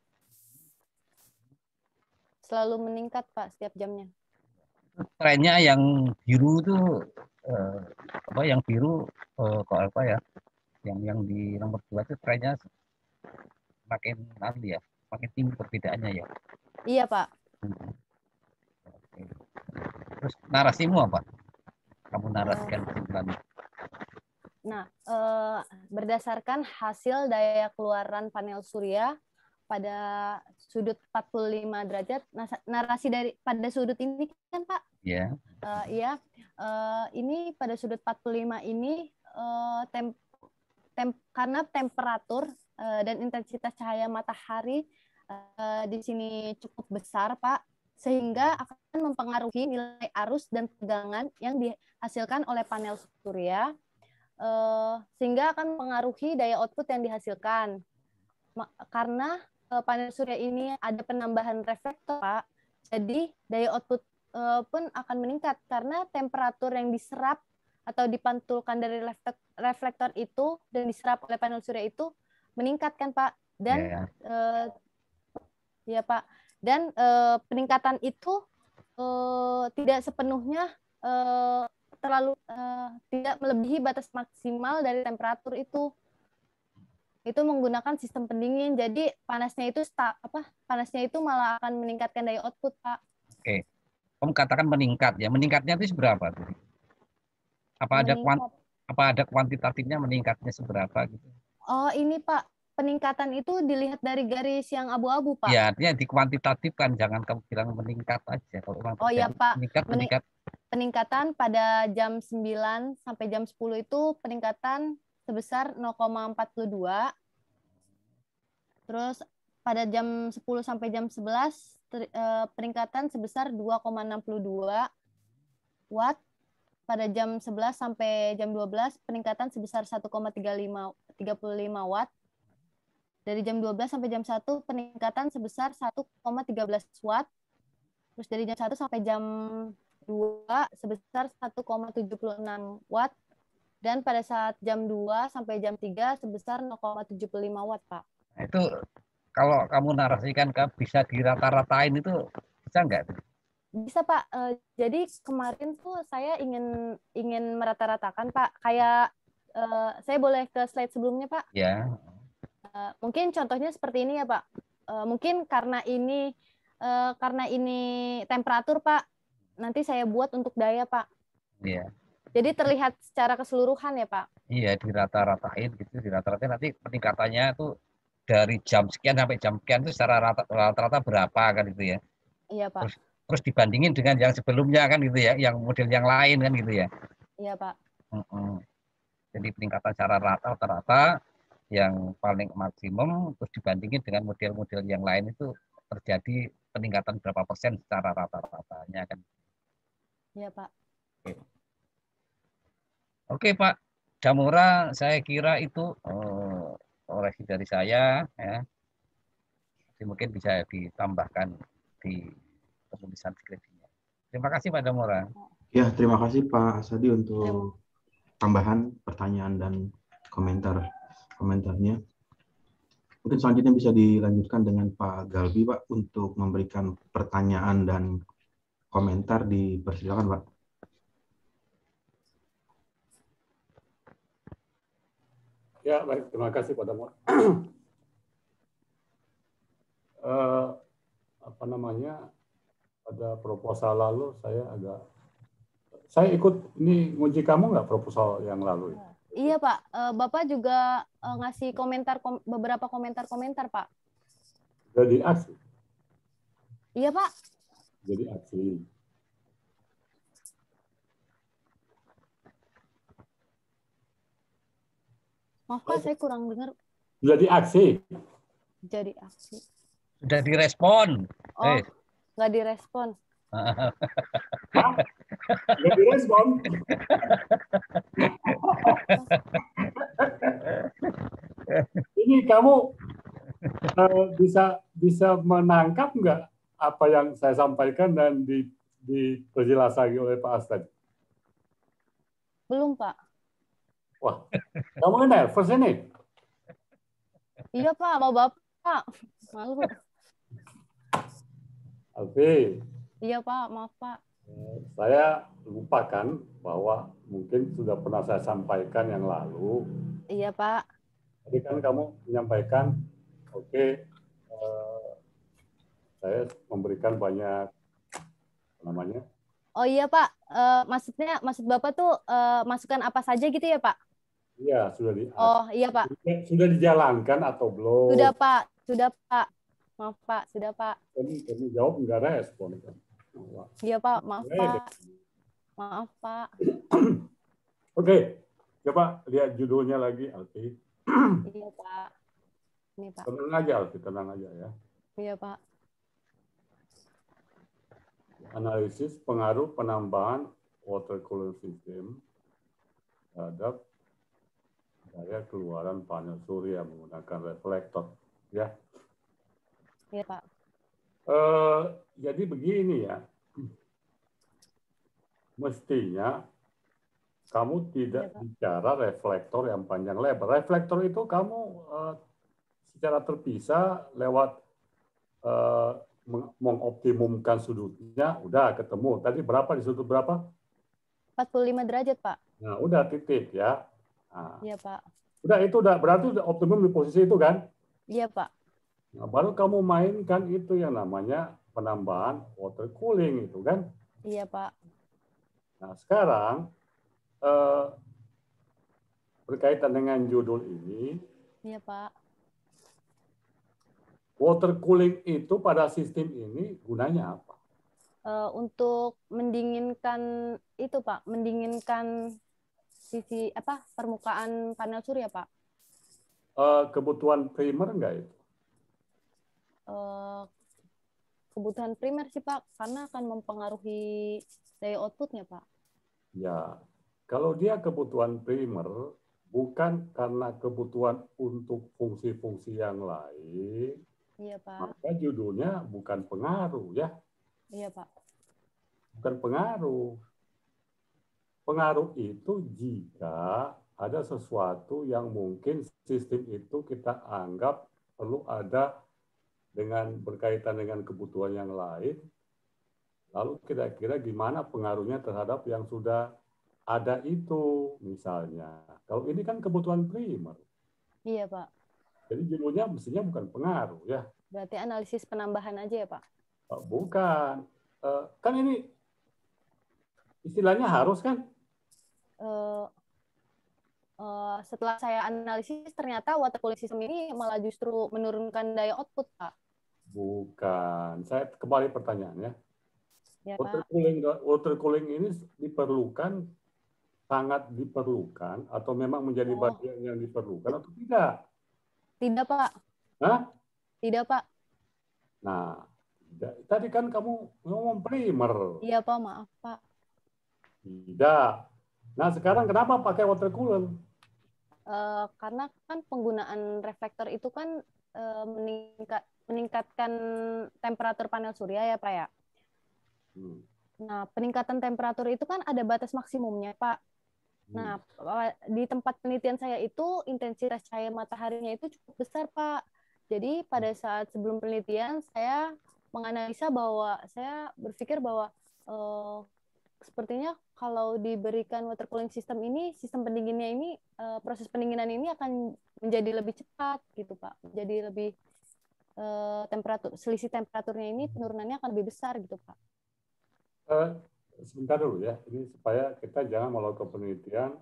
selalu meningkat, Pak, setiap jamnya.
Trennya yang biru itu apa? Yang biru kok apa ya? Yang di nomor 2 itu trennya makin nanti ya, makin tinggi perbedaannya ya.
Iya, Pak.
Oke. Terus narasimu apa? Kamu narasikan kesimpulannya.
Nah, berdasarkan hasil daya keluaran panel surya pada sudut 45 derajat, narasi dari pada sudut ini kan, Pak?
Ya.
Iya, ini pada sudut 45 ini karena temperatur dan intensitas cahaya matahari di sini cukup besar, Pak, sehingga akan mempengaruhi nilai arus dan tegangan yang dihasilkan oleh panel surya, sehingga akan mempengaruhi daya output yang dihasilkan. Karena panel surya ini ada penambahan reflektor, Pak, jadi daya output pun akan meningkat karena temperatur yang diserap atau dipantulkan dari reflektor itu dan diserap oleh panel surya itu meningkat kan, Pak. Dan ya Pak, dan peningkatan itu tidak sepenuhnya terlalu tidak melebihi batas maksimal dari temperatur itu. Itu menggunakan sistem pendingin, jadi panasnya itu malah akan meningkatkan daya output, Pak.
Oke, kamu katakan meningkat ya, meningkatnya itu seberapa? Apa ada kuantitatifnya meningkatnya seberapa gitu?
Oh ini Pak, peningkatan itu dilihat dari garis yang abu-abu, Pak.
Ya, artinya dikuantitatifkan, jangan kamu bilang meningkat aja. Kalau
oh iya Pak,
meningkat.
Peningkatan pada jam 9 sampai jam 10 itu peningkatan sebesar 0,42. Terus pada jam 10 sampai jam 11 peningkatan sebesar 2,62 watt. Pada jam 11 sampai jam 12 peningkatan sebesar 1,35 watt. Dari jam 12 sampai jam 1 peningkatan sebesar 1,13 watt. Terus dari jam 1 sampai jam 2 sebesar 1,76 watt. Dan pada saat jam 2 sampai jam 3 sebesar 0,75 watt, Pak.
Itu kalau kamu narasikan bisa dirata-ratain itu bisa nggak?
Bisa, Pak. Jadi kemarin tuh saya ingin merata-ratakan, Pak. Kayak saya boleh ke slide sebelumnya, Pak?
Ya.
Mungkin contohnya seperti ini ya, Pak. Mungkin karena ini temperatur, Pak. Nanti saya buat untuk daya, Pak.
Iya.
Jadi terlihat secara keseluruhan ya, Pak?
Iya, dirata-ratain gitu, dirata-ratain nanti peningkatannya itu dari jam sekian sampai jam sekian itu secara rata-rata berapa kan gitu ya.
Iya, Pak.
Terus dibandingin dengan yang sebelumnya kan gitu ya, yang model yang lain kan gitu ya.
Iya, Pak.
Jadi peningkatan secara rata-rata yang paling maksimum terus dibandingin dengan model-model yang lain itu terjadi peningkatan berapa persen secara rata-ratanya kan.
Iya, Pak.
Oke, Pak Damora, saya kira itu koreksi dari saya ya. Jadi mungkin bisa ditambahkan di penulisan skripsinya. Terima kasih Pak Damora.
Ya, terima kasih Pak Asadi untuk tambahan pertanyaan dan komentarnya. Mungkin selanjutnya bisa dilanjutkan dengan Pak Galbi, Pak, untuk memberikan pertanyaan dan komentar. Dipersilakan, Pak.
Ya, baik. Terima kasih Pak Damora. Pada proposal lalu saya ikut ini nguji kamu nggak proposal yang lalu?
Iya Pak, Bapak juga ngasih beberapa komentar Pak.
Jadi aksi?
Iya Pak.
Jadi aksi.
Maaf Pak, saya kurang dengar.
Jadi aksi.
Jadi aksi.
Sudah direspon.
Oh, nggak direspon.
Nggak direspon. Ini kamu bisa menangkap nggak apa yang saya sampaikan dan diperjelas lagi oleh Pak Astad?
Belum Pak.
Wah, kamu nervous ini.
Iya Pak, mau Bapak. Malu.
Alfi,
Iya Pak, maaf Pak.
saya lupakan bahwa mungkin sudah pernah saya sampaikan yang lalu.
Iya Pak.
Tadi kan kamu menyampaikan, oke, saya memberikan banyak namanya.
Oh iya Pak, maksud Bapak tuh masukan apa saja gitu ya Pak?
Iya,
Oh iya Pak.
sudah dijalankan atau belum?
Sudah Pak, sudah Pak. Maaf Pak, sudah Pak.
Kamu jawab nggak respon kan?
Iya Pak, maaf Pak. Maaf Pak.
Oke, coba lihat judulnya lagi, Alfi.
Iya Pak. Ini Pak.
Tenang aja, Alfi, tenang aja ya.
Iya Pak.
Analisis pengaruh penambahan water cooling system terhadap daya keluaran panel surya menggunakan reflektor. Ya.
Iya Pak.
Jadi begini ya, mestinya kamu tidak bicara reflektor yang panjang lebar. Reflektor itu kamu secara terpisah lewat mengoptimumkan sudutnya, udah ketemu. Tadi berapa di sudut berapa?
45 derajat Pak.
Nah, udah titik ya. Nah,
iya Pak.
Udah berarti udah optimum di posisi itu kan?
Iya Pak.
Nah, baru kamu mainkan itu yang namanya penambahan water cooling itu kan?
Iya Pak.
Nah sekarang berkaitan dengan judul ini.
Iya Pak.
Water cooling itu pada sistem ini gunanya apa?
Untuk mendinginkan itu Pak, mendinginkan sisi permukaan panel surya Pak.
Kebutuhan primer enggak itu?
Kebutuhan primer sih Pak, karena akan mempengaruhi daya outputnya Pak.
Ya, kalau dia kebutuhan primer, bukan karena kebutuhan untuk fungsi-fungsi yang lain.
Iya Pak.
Maka judulnya bukan pengaruh ya.
Iya Pak.
Bukan pengaruh. Pengaruh itu jika ada sesuatu yang mungkin sistem itu kita anggap perlu ada dengan berkaitan dengan kebutuhan yang lain. Lalu kira-kira gimana pengaruhnya terhadap yang sudah ada itu misalnya. Kalau ini kan kebutuhan primer.
Iya Pak.
Jadi judulnya mestinya bukan pengaruh ya.
Berarti analisis penambahan aja ya Pak?
Bukan. Kan ini istilahnya harus kan?
Setelah saya analisis ternyata water cooling system ini malah justru menurunkan daya output Pak.
Bukan. Saya kembali pertanyaannya.
Ya,
water cooling ini diperlukan, sangat diperlukan, atau memang menjadi bagian yang diperlukan atau tidak?
Tidak Pak.
Hah?
Tidak Pak.
Nah, tadi kan kamu ngomong primer.
Iya Pak, maaf Pak.
Tidak. Nah sekarang kenapa pakai water cooler?
Karena kan penggunaan reflektor itu kan meningkatkan temperatur panel surya ya Pak ya. Nah peningkatan temperatur itu kan ada batas maksimumnya Pak. Nah di tempat penelitian saya itu intensitas cahaya mataharinya itu cukup besar Pak. Jadi pada saat sebelum penelitian saya menganalisa bahwa saya berpikir bahwa sepertinya kalau diberikan water cooling system ini, sistem pendinginnya ini, proses pendinginan ini akan menjadi lebih cepat gitu Pak. Jadi lebih selisih temperaturnya ini penurunannya akan lebih besar gitu Pak.
Sebentar dulu ya, ini supaya kita jangan melakukan penelitian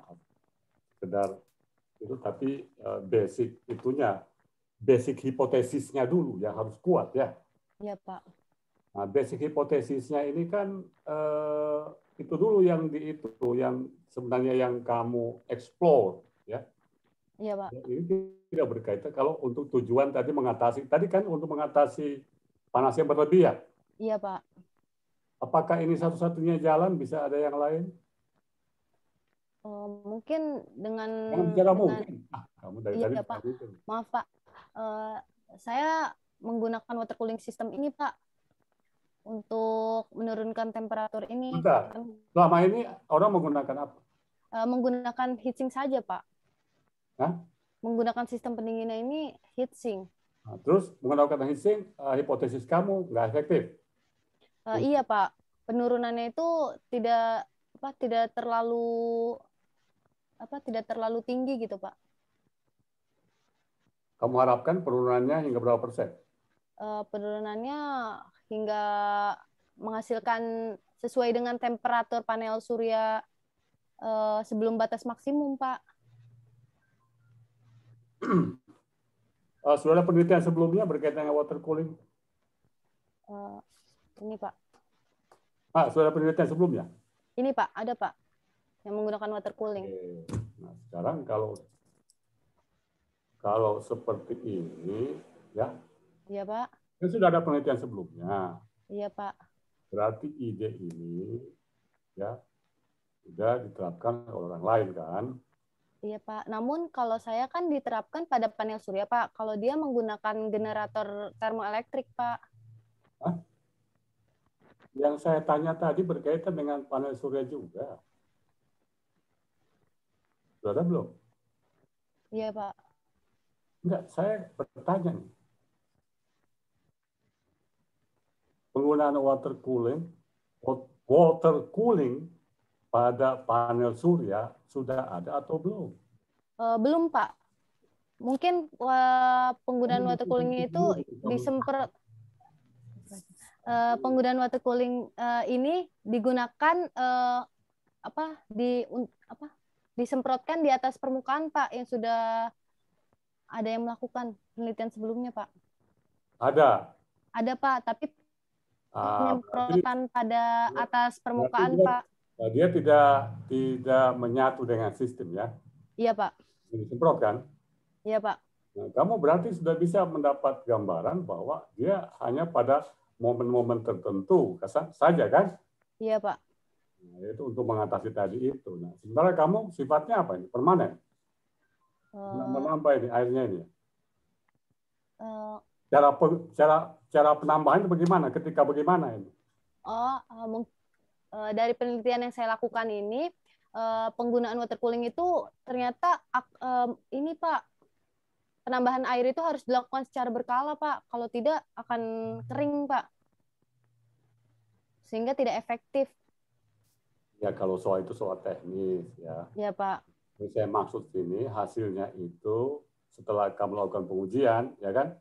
sekedar itu, tapi basic itunya. Basic hipotesisnya dulu yang harus kuat ya.
Iya Pak.
Nah, basic hipotesisnya ini kan itu dulu yang yang sebenarnya yang kamu explore ya.
Iya Pak.
Ini tidak berkaitan kalau untuk tujuan tadi kan untuk mengatasi panas yang berlebih ya.
Iya Pak.
Apakah ini satu-satunya jalan? Bisa ada yang lain?
Mungkin dengan.
Mungkin. Kamu dari
iya,
tadi.
Pak. Maaf Pak. Saya menggunakan water cooling system ini Pak untuk menurunkan temperatur ini.
Bentar. Selama ini orang menggunakan apa?
Menggunakan heatsink saja Pak.
Hah?
Menggunakan sistem pendinginan ini heatsink.
Nah, terus menggunakan heatsink, hipotesis kamu nggak efektif.
Iya Pak, penurunannya itu tidak terlalu tinggi gitu Pak.
Kamu harapkan penurunannya hingga berapa persen?
Penurunannya hingga menghasilkan sesuai dengan temperatur panel surya sebelum batas maksimum Pak.
Sudah ada penelitian sebelumnya berkaitan dengan water cooling?
Ini Pak.
Sudah ada penelitian sebelumnya?
Ini Pak, ada Pak yang menggunakan water cooling.
Nah, sekarang kalau seperti ini, ya.
Iya Pak.
Kan sudah ada penelitian sebelumnya.
Iya Pak.
Berarti ide ini, ya, sudah diterapkan oleh orang lain kan?
Iya Pak. Namun kalau saya kan diterapkan pada panel surya Pak. Kalau dia menggunakan generator termoelektrik Pak.
Hah? Yang saya tanya tadi berkaitan dengan panel surya juga. Sudah ada belum?
Iya Pak.
Enggak, saya bertanya nih. Penggunaan water cooling pada panel surya sudah ada atau belum?
Belum Pak. Mungkin penggunaan water cooling itu disemprot. Penggunaan water cooling ini digunakan disemprotkan di atas permukaan Pak, yang sudah ada yang melakukan penelitian sebelumnya Pak.
Ada
Pak, tapi penyemprotan pada atas permukaan Pak.
Dia tidak menyatu dengan sistem ya?
Iya Pak.
Disemprotkan?
Iya Pak.
Nah, kamu berarti sudah bisa mendapat gambaran bahwa dia hanya pada momen-momen tertentu saja kan?
Iya Pak.
Nah, itu untuk mengatasi tadi itu. Nah, sementara kamu sifatnya apa ini? Permanen? Menambah ini airnya ini. Cara penambahan itu bagaimana? Ketika bagaimana ini?
Dari penelitian yang saya lakukan ini, penggunaan water cooling itu ternyata ini Pak, penambahan air itu harus dilakukan secara berkala Pak. Kalau tidak akan kering Pak. Sehingga tidak efektif.
Ya, kalau soal itu soal teknis ya.
Ya Pak.
Yang saya maksud ini hasilnya itu setelah kamu melakukan pengujian, ya kan?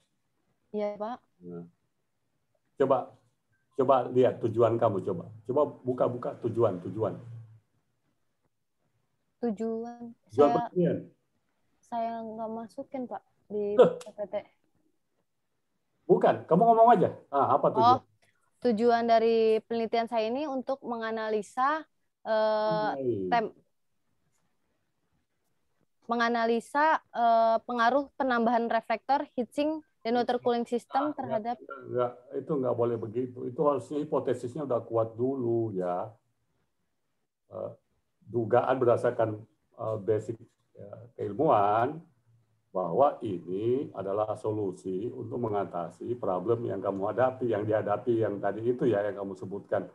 Iya Pak.
Nah, coba lihat tujuan kamu, coba buka tujuan.
Saya nggak masukin Pak di PPT.
Bukan, kamu ngomong aja. Apa tujuan?
Tujuan dari penelitian saya ini untuk menganalisa pengaruh penambahan reflektor, heatsink, dan water cooling system terhadap.
Itu nggak boleh begitu. Itu harusnya hipotesisnya udah kuat dulu ya. Dugaan berdasarkan basic keilmuan bahwa ini adalah solusi untuk mengatasi problem yang kamu hadapi, yang dihadapi yang tadi itu ya, yang kamu sebutkan.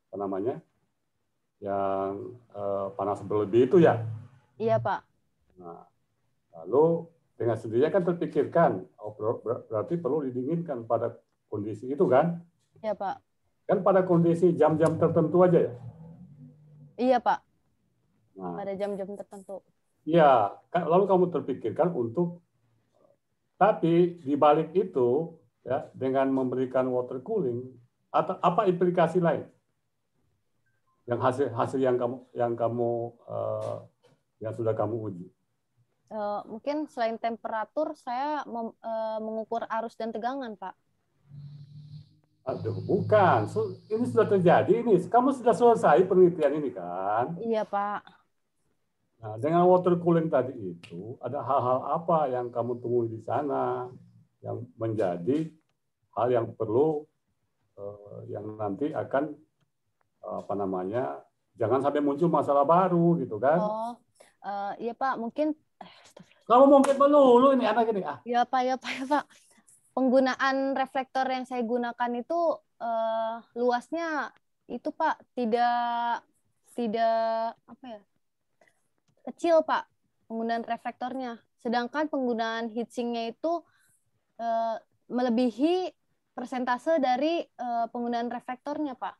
Apa namanya? Yang panas berlebih itu ya?
Iya Pak.
Nah, lalu dengan sendirinya kan terpikirkan, berarti perlu didinginkan pada kondisi itu kan?
Iya Pak.
Kan pada kondisi jam-jam tertentu aja ya?
Iya Pak.
Nah,
pada jam-jam tertentu.
Iya, lalu kamu terpikirkan untuk, tapi di balik itu ya, dengan memberikan water cooling, atau apa implikasi lain? Yang hasil yang sudah kamu uji.
Mungkin selain temperatur, saya mengukur arus dan tegangan, Pak.
Aduh, bukan. Ini sudah terjadi. Ini kamu sudah selesai penelitian ini kan?
Iya, Pak.
Nah, dengan water cooling tadi itu, ada hal-hal apa yang kamu temui di sana yang menjadi hal yang perlu yang nanti akan jangan sampai muncul masalah baru gitu kan?
Iya Pak, mungkin
kamu mungkin melulu ini anak ini.
Ya Pak. Penggunaan reflektor yang saya gunakan itu luasnya itu Pak tidak apa ya? Kecil Pak. penggunaan reflektornya. Sedangkan penggunaan heatsinknya itu melebihi persentase dari penggunaan reflektornya, Pak.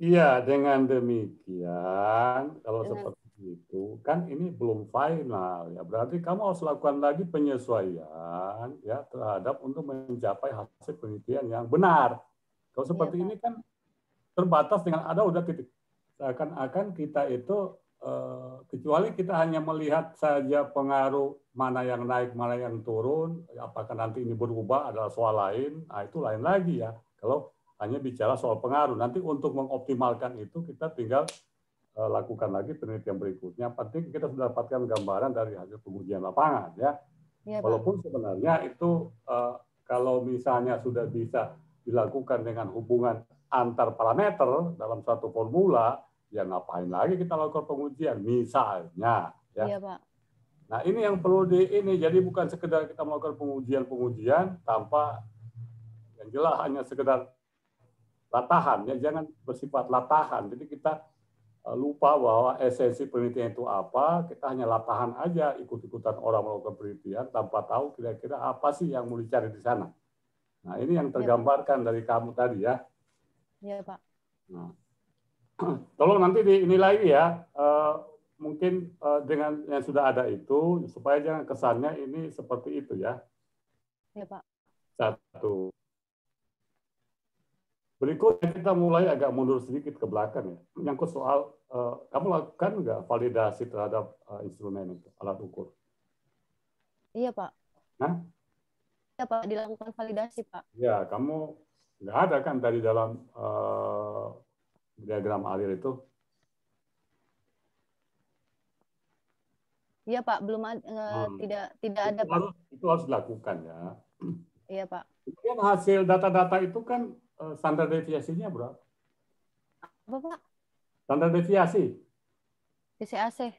Iya, dengan demikian, kalau seperti itu, kan ini belum final ya. Berarti kamu harus lakukan lagi penyesuaian ya terhadap untuk mencapai hasil penelitian yang benar. Kalau seperti ini kan terbatas dengan ada udah titik. Seakan-akan kita itu kecuali kita hanya melihat saja pengaruh mana yang naik, mana yang turun, apakah nanti ini berubah adalah soal lain, nah itu lain lagi ya. Kalau hanya bicara soal pengaruh. Nanti untuk mengoptimalkan itu kita tinggal lakukan lagi penelitian berikutnya. Penting kita sudah dapatkan gambaran dari hasil pengujian lapangan ya. Walaupun sebenarnya itu kalau misalnya sudah bisa dilakukan dengan hubungan antar parameter dalam satu formula, ya ngapain lagi kita lakukan pengujian misalnya ya.
Iya, Pak.
Nah, ini yang perlu jadi bukan sekedar kita melakukan pengujian tanpa yang jelas hanya sekedar latahan, ya jangan bersifat latahan. Jadi kita lupa bahwa esensi penelitian itu apa, kita hanya latahan aja, ikut-ikutan orang melakukan penelitian tanpa tahu kira-kira apa sih yang mau dicari di sana. Nah, ini yang tergambarkan dari kamu tadi ya.
Iya, Pak.
Nah, tolong nanti dinilai ya, mungkin dengan yang sudah ada itu, supaya jangan kesannya ini seperti itu ya.
Iya, Pak.
Satu. Berikutnya kita mulai agak mundur sedikit ke belakang ya. Menyangkut soal kamu lakukan nggak validasi terhadap instrumen itu, alat ukur?
Iya, Pak.
Hah?
Iya, Pak, dilakukan validasi, Pak.
Ya, kamu nggak ada kan dari dalam diagram alir itu?
Iya, Pak, belum ada, tidak ada, Pak.
Itu harus dilakukan ya.
Iya, Pak.
Kemudian hasil data-data itu kan standar deviasinya berapa?
Apa, Pak?
Standar deviasi.
DCAC.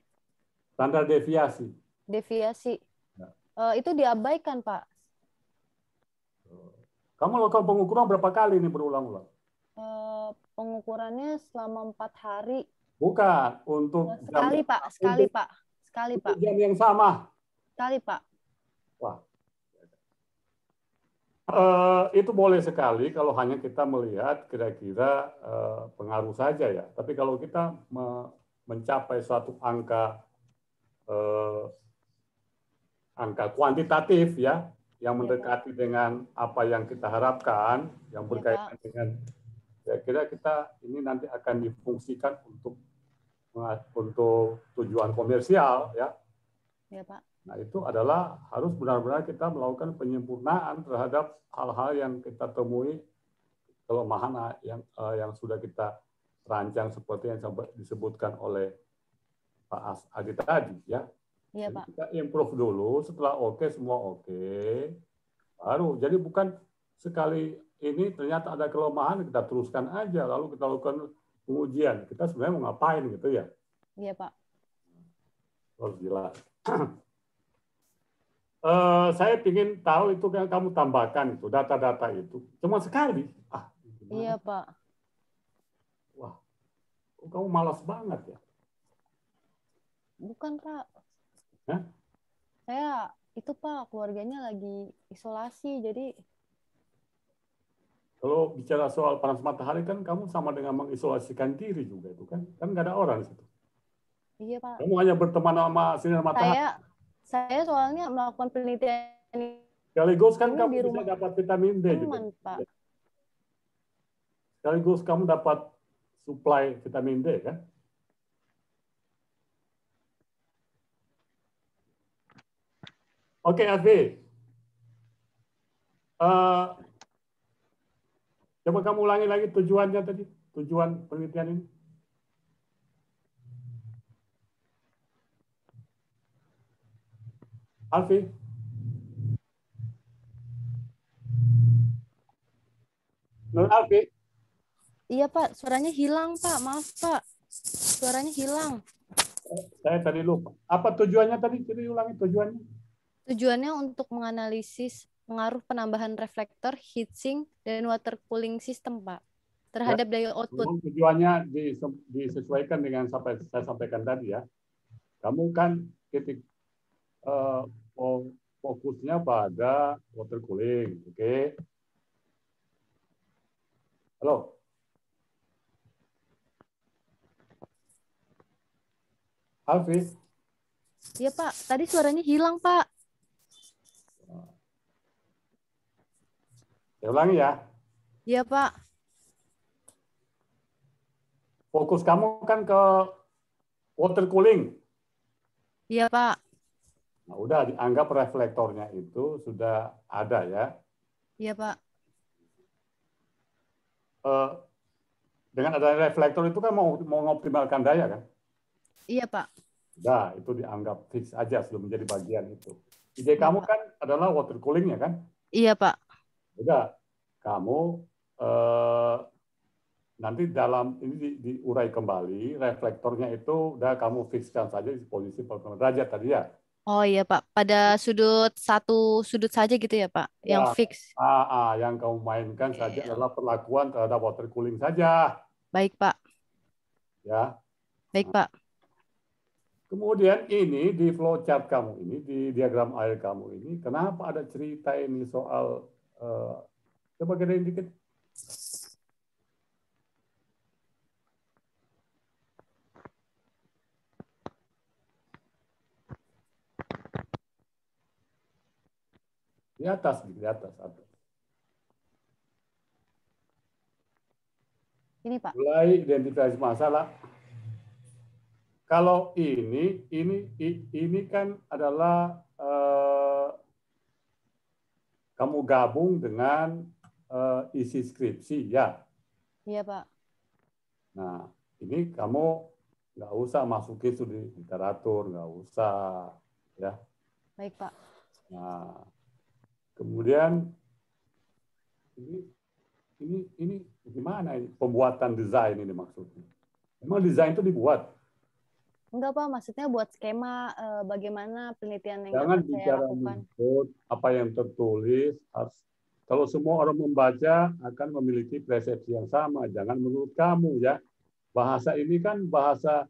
Standar deviasi.
Deviasi. Ya. Itu diabaikan, Pak.
Kamu lakukan pengukuran berapa kali ini berulang-ulang?
Pengukurannya selama 4 hari.
Bukan, untuk
sekali, Pak. Sekali, Pak. Sekali, Pak.
Jam yang sama.
Sekali, Pak.
Wah. Itu boleh sekali kalau hanya kita melihat kira-kira pengaruh saja ya. Tapi kalau kita mencapai suatu angka kuantitatif ya, yang mendekati dengan apa yang kita harapkan, yang berkaitan dengan kira-kira kita ini nanti akan difungsikan untuk tujuan komersial ya.
Ya, Pak.
Nah, itu adalah harus benar-benar kita melakukan penyempurnaan terhadap hal-hal yang kita temui, kelemahan yang sudah kita rancang seperti yang disebutkan oleh Pak Adi tadi ya.
Iya, Pak.
Kita improve dulu, setelah semua oke, baru. Jadi bukan sekali ini ternyata ada kelemahan kita teruskan aja lalu kita lakukan pengujian. Kita sebenarnya mau ngapain gitu ya?
Iya, Pak.
Harus jelas. Saya ingin tahu itu yang kamu tambahkan itu data-data itu cuma sekali.
Iya, Pak.
Wah, kamu malas banget ya?
Bukan, Pak.
Hah?
Saya itu, Pak, keluarganya lagi isolasi, jadi.
Kalau bicara soal panas matahari kan kamu sama dengan mengisolasikan diri juga itu kan nggak ada orang di situ.
Iya, Pak.
Kamu hanya berteman sama sinar matahari.
Saya soalnya melakukan penelitian
sekaligus kan kamu bisa dapat vitamin D
juga. Pak.
Sekaligus kamu dapat suplai vitamin D kan? Oke, Alfi. Coba kamu ulangi lagi tujuannya tadi, tujuan penelitian ini. Alfi. Nur Alfi.
Iya, Pak, suaranya hilang, Pak. Maaf, Pak. Suaranya hilang.
Saya tadi lupa. Apa tujuannya tadi? Jadi ulangi tujuannya.
Tujuannya untuk menganalisis pengaruh penambahan reflektor, heatsink, dan water cooling system, Pak, terhadap daya output.
Tujuannya disesuaikan dengan saya sampaikan tadi ya. Kamu kan titik fokusnya pada water cooling, oke? Halo, Alfi?
Iya Pak, tadi suaranya hilang Pak.
Saya ulangi ya.
Iya Pak.
Fokus kamu kan ke water cooling.
Iya Pak.
Nah, udah dianggap reflektornya itu sudah ada ya.
Iya Pak.
Dengan adanya reflektor itu kan mau mengoptimalkan daya kan?
Iya Pak.
Udah, itu dianggap fix aja sebelum menjadi bagian itu.
Iya,
Ide kamu
Pak.
kan adalah water cooling ya kan?
Iya Pak.
Udah, kamu nanti dalam ini diurai kembali, reflektornya itu udah kamu fixkan saja di posisi 45 derajat tadi ya.
Oh iya Pak, pada satu sudut saja gitu ya Pak, yang
Ya,
fix.
yang kamu mainkan saja
Iya.
adalah perlakuan terhadap water cooling saja,
Baik Pak.
ya.
Baik Pak.
Kemudian ini di flowchart kamu ini, di diagram air kamu ini, kenapa ada cerita ini soal, coba gedein dikit. Di atas, di atas.
Ini Pak.
Mulai identifikasi masalah. Kalau ini kan adalah kamu gabung dengan isi skripsi ya.
Iya Pak.
Nah, ini kamu nggak usah masukin studi literatur, nggak usah ya.
Baik Pak.
Nah, kemudian ini gimana ini pembuatan desain ini maksudnya? Memang desain itu dibuat.
Enggak Pak, maksudnya buat skema bagaimana penelitian yang
Jangan
akan saya
bicara
lakukan.
menyebut apa yang tertulis. Kalau semua orang membaca akan memiliki persepsi yang sama. Jangan menurut kamu ya. Bahasa ini kan bahasa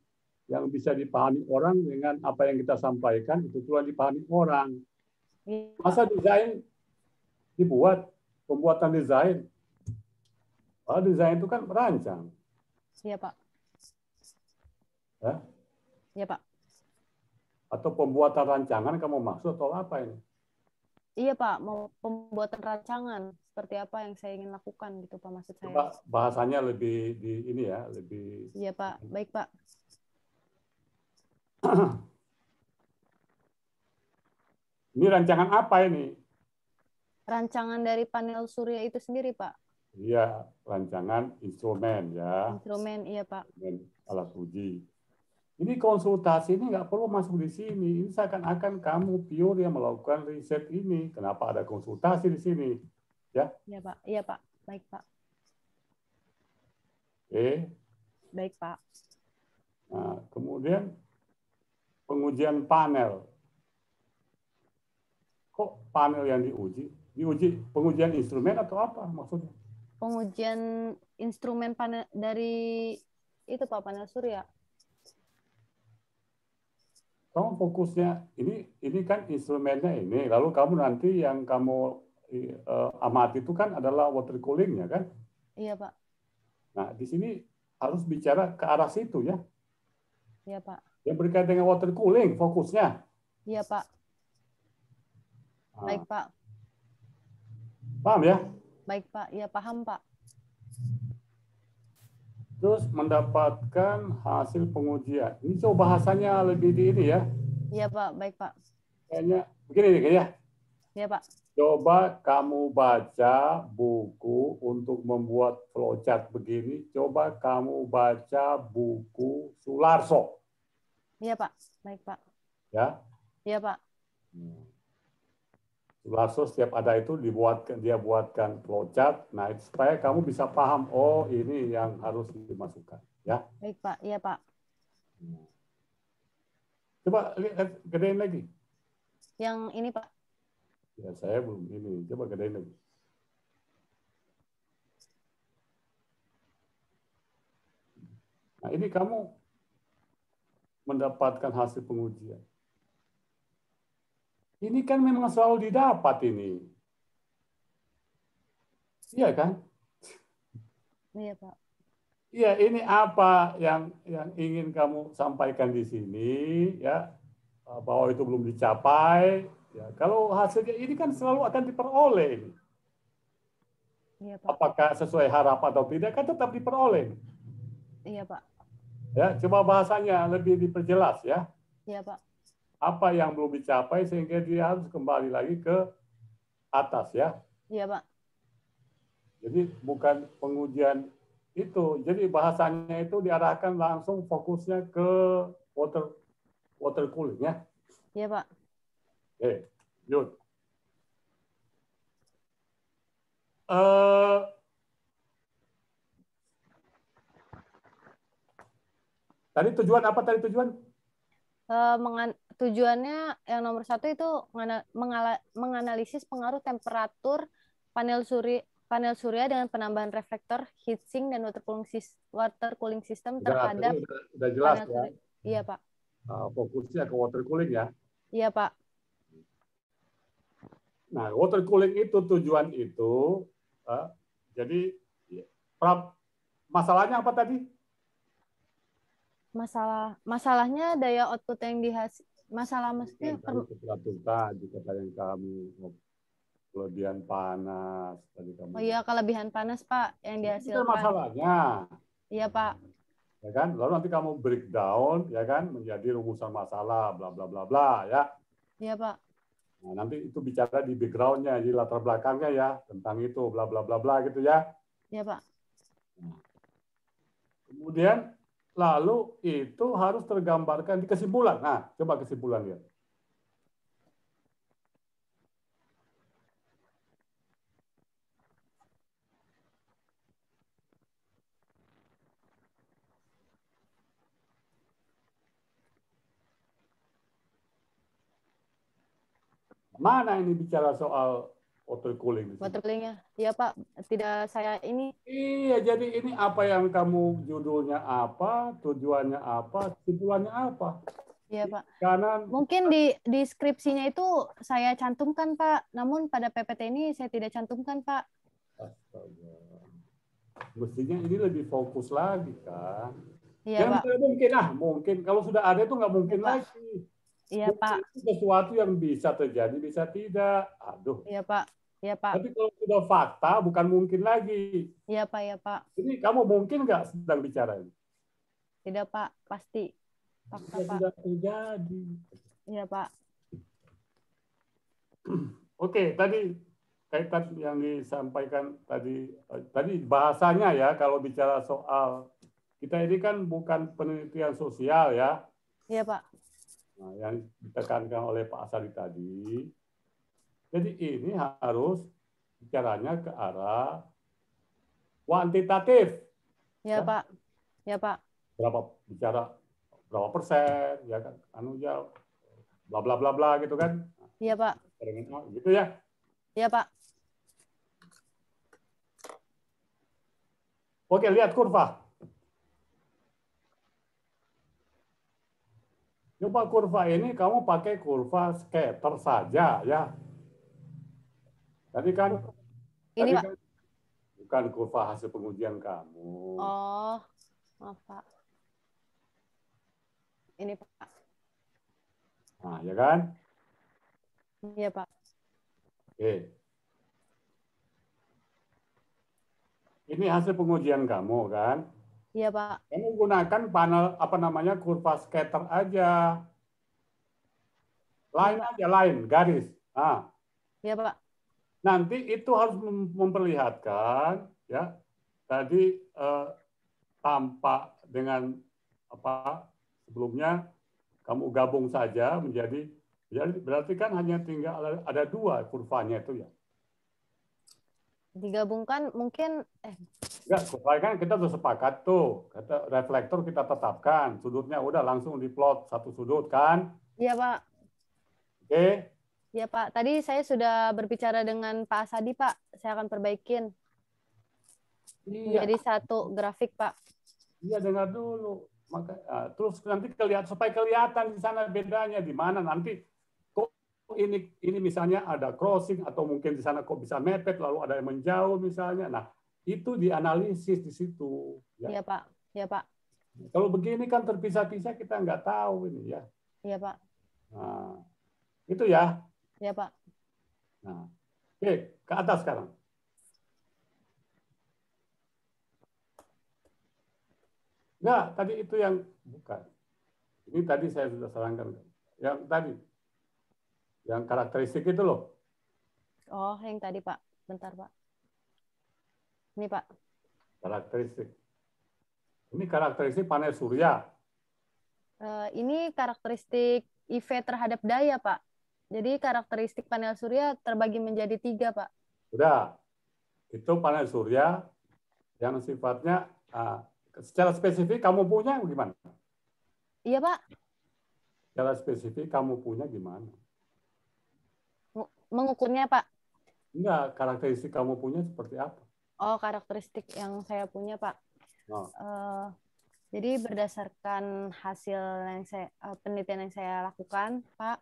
yang bisa dipahami orang dengan apa yang kita sampaikan itu pula dipahami orang.
Iya,
Masa desain dibuat, pembuatan desain. Desain itu kan merancang.
iya Pak.
Ya.
Iya Pak.
Atau pembuatan rancangan kamu maksud atau apa ini?
Iya Pak, mau pembuatan rancangan seperti apa yang saya ingin lakukan gitu Pak maksud saya.
Coba bahasanya lebih di ini ya, lebih.
Iya Pak, baik Pak.
Ini rancangan apa ini?
Rancangan dari panel surya itu sendiri Pak.
Iya, rancangan instrumen ya.
Instrumen, iya Pak.
Instrumen alat uji. Ini konsultasi ini nggak perlu masuk di sini. Ini seakan-akan kamu pure yang melakukan riset ini. Kenapa ada konsultasi di sini? Ya.
Iya Pak, iya Pak. Baik Pak.
Oke.
Baik Pak.
Nah, kemudian pengujian panel. Kok panel yang diuji? Diuji pengujian instrumen atau apa maksudnya?
Pengujian instrumen panel dari itu Pak, panel surya.
Kamu fokusnya ini kan instrumennya ini, lalu kamu nanti yang kamu amati itu kan adalah water cooling ya kan?
Iya Pak.
Nah di sini harus bicara ke arah situ ya.
Iya Pak.
Yang berkaitan dengan water cooling fokusnya.
Iya Pak.
Nah,
Baik Pak.
paham ya?
Baik Pak. Iya paham Pak.
Terus mendapatkan hasil pengujian. Ini coba bahasanya lebih di ini ya.
Iya Pak. Baik Pak.
Kayaknya begini nih kayaknya.
Iya Pak.
Coba kamu baca buku untuk membuat flowchart begini. Coba kamu baca buku Sularso.
Iya Pak. Baik Pak.
Ya.
Iya Pak.
Sularso setiap ada itu dia buatkan flowchart. Nah, itu supaya kamu bisa paham, oh ini yang harus dimasukkan. Ya.
Baik Pak. Iya Pak.
Coba lihat, gedein lagi.
Yang ini Pak.
Ya, saya belum ini. Coba gedein lagi. Nah, ini kamu mendapatkan hasil pengujian. Ini kan memang selalu didapat ini. Iya kan?
Iya, Pak.
Iya, ini apa yang ingin kamu sampaikan di sini, ya, bahwa itu belum dicapai. Ya, kalau hasilnya ini kan selalu akan diperoleh.
Iya, Pak.
Apakah sesuai harapan atau tidak kan tetap diperoleh.
Iya, Pak.
Ya, coba bahasanya lebih diperjelas ya.
Iya, Pak.
Apa yang belum dicapai sehingga dia harus kembali lagi ke atas ya.
Iya, Pak.
Jadi bukan pengujian itu. Jadi bahasanya itu diarahkan langsung fokusnya ke water cooling ya.
Iya, Pak.
Oke, Yud. Tadi tujuan apa tadi tujuan?
Tujuannya yang nomor 1 itu menganalisis pengaruh temperatur panel surya dengan penambahan reflektor, heatsink, dan water cooling system terhadap
udah jelas
panel
ya.
surya. Iya, Pak.
Fokusnya ke water cooling ya.
Iya, Pak.
Nah, water cooling itu tujuan itu, jadi masalahnya apa tadi?
Masalahnya daya output yang masalah maksudnya
temperatur tadi kata yang kamu kelebihan panas tadi kamu.
Oh iya, kelebihan panas, Pak, yang dihasilkan.
Itu masalahnya.
Iya, Pak.
Ya kan? Lalu nanti kamu breakdown ya kan menjadi rumusan masalah bla bla bla bla ya.
Iya, Pak.
Nah, nanti itu bicara di background-nya, di latar belakangnya ya tentang itu bla bla bla bla gitu ya.
Iya, Pak.
Nah, kemudian lalu itu harus tergambarkan di kesimpulan. Nah, coba kesimpulan lihat. Mana ini bicara soal water cooling?
Water cooling-nya. Iya, Pak. Tidak saya ini.
Iya, jadi ini apa yang kamu judulnya apa, tujuannya apa, kesimpulannya apa?
Iya, Pak.
Kanan.
Mungkin di deskripsinya itu saya cantumkan, Pak. Namun pada PPT ini saya tidak cantumkan, Pak.
Astaga. Mestinya ini lebih fokus lagi, kan?
Iya,
Yang
Pak.
mungkin, mungkin. Kalau sudah ada itu nggak mungkin
Iya, Pak.
lagi.
Iya,
mungkin
Pak.
Itu sesuatu yang bisa terjadi, bisa tidak. Aduh.
Iya, Pak. Iya, Pak.
Tapi kalau sudah fakta, bukan mungkin lagi.
Iya, Pak. Iya, Pak.
Ini kamu mungkin nggak sedang bicara ini?
Tidak, Pak. Pasti. Fakta, Pak.
Sudah terjadi.
Iya, Pak.
Oke, tadi kaitan yang disampaikan tadi bahasanya ya, kalau bicara soal kita ini kan bukan penelitian sosial ya.
Iya, Pak.
Nah, yang ditekankan oleh Pak Asadi tadi. Jadi ini harus bicaranya ke arah kuantitatif.
Iya, Pak. Iya, Pak.
Berapa persen ya kan, ya bla bla bla bla gitu kan.
Iya, Pak.
Gitu ya.
Iya, Pak.
Oke, lihat kurva. Coba kurva ini kamu pakai kurva scatter saja ya. Tadi kan
ini, Pak.
Kan, bukan kurva hasil pengujian kamu.
Oh, maaf, Pak. Ini, Pak.
Nah, ya kan?
Iya, Pak.
Oke. Ini hasil pengujian kamu kan?
Iya, Pak.
Kamu gunakan panel kurva scatter aja. Line aja, line, garis. Nah.
Iya, Pak.
Nanti itu harus memperlihatkan ya. Tadi tampak dengan sebelumnya kamu gabung saja menjadi berarti kan hanya tinggal ada 2 kurvanya itu ya.
Digabungkan mungkin
enggak, kan kita sudah sepakat tuh. Kata reflektor kita tetapkan, sudutnya udah langsung diplot satu sudut kan?
Iya, Pak.
Oke.
Ya, Pak. Tadi saya sudah berbicara dengan Pak Asadi, Pak. Saya akan perbaikin.
Iya.
Jadi satu grafik, Pak.
Iya, dengar dulu. Terus nanti supaya kelihatan di sana bedanya di mana nanti kok ini misalnya ada crossing atau mungkin di sana kok bisa mepet lalu ada yang menjauh misalnya. Nah, itu dianalisis di situ. Ya.
Iya, Pak. Iya, Pak.
Kalau begini kan terpisah-pisah kita nggak tahu ini ya.
Iya, Pak.
Nah, itu ya.
Iya, Pak.
Nah, oke, ke atas sekarang. Enggak, tadi itu yang bukan. Ini tadi saya sudah sarankan. Yang tadi, yang karakteristik itu loh.
Oh, yang tadi, Pak. Bentar, Pak. Ini, Pak.
Karakteristik. Ini karakteristik panel surya.
Ini karakteristik IV terhadap daya, Pak. Jadi karakteristik panel surya terbagi menjadi 3, Pak.
Sudah. Itu panel surya yang sifatnya secara spesifik kamu punya gimana?
Iya, Pak.
Secara spesifik kamu punya gimana?
Mengukurnya, Pak.
Enggak, karakteristik kamu punya seperti apa?
Oh, karakteristik yang saya punya, Pak.
Oh.
Jadi berdasarkan hasil yang penelitian yang saya lakukan, Pak,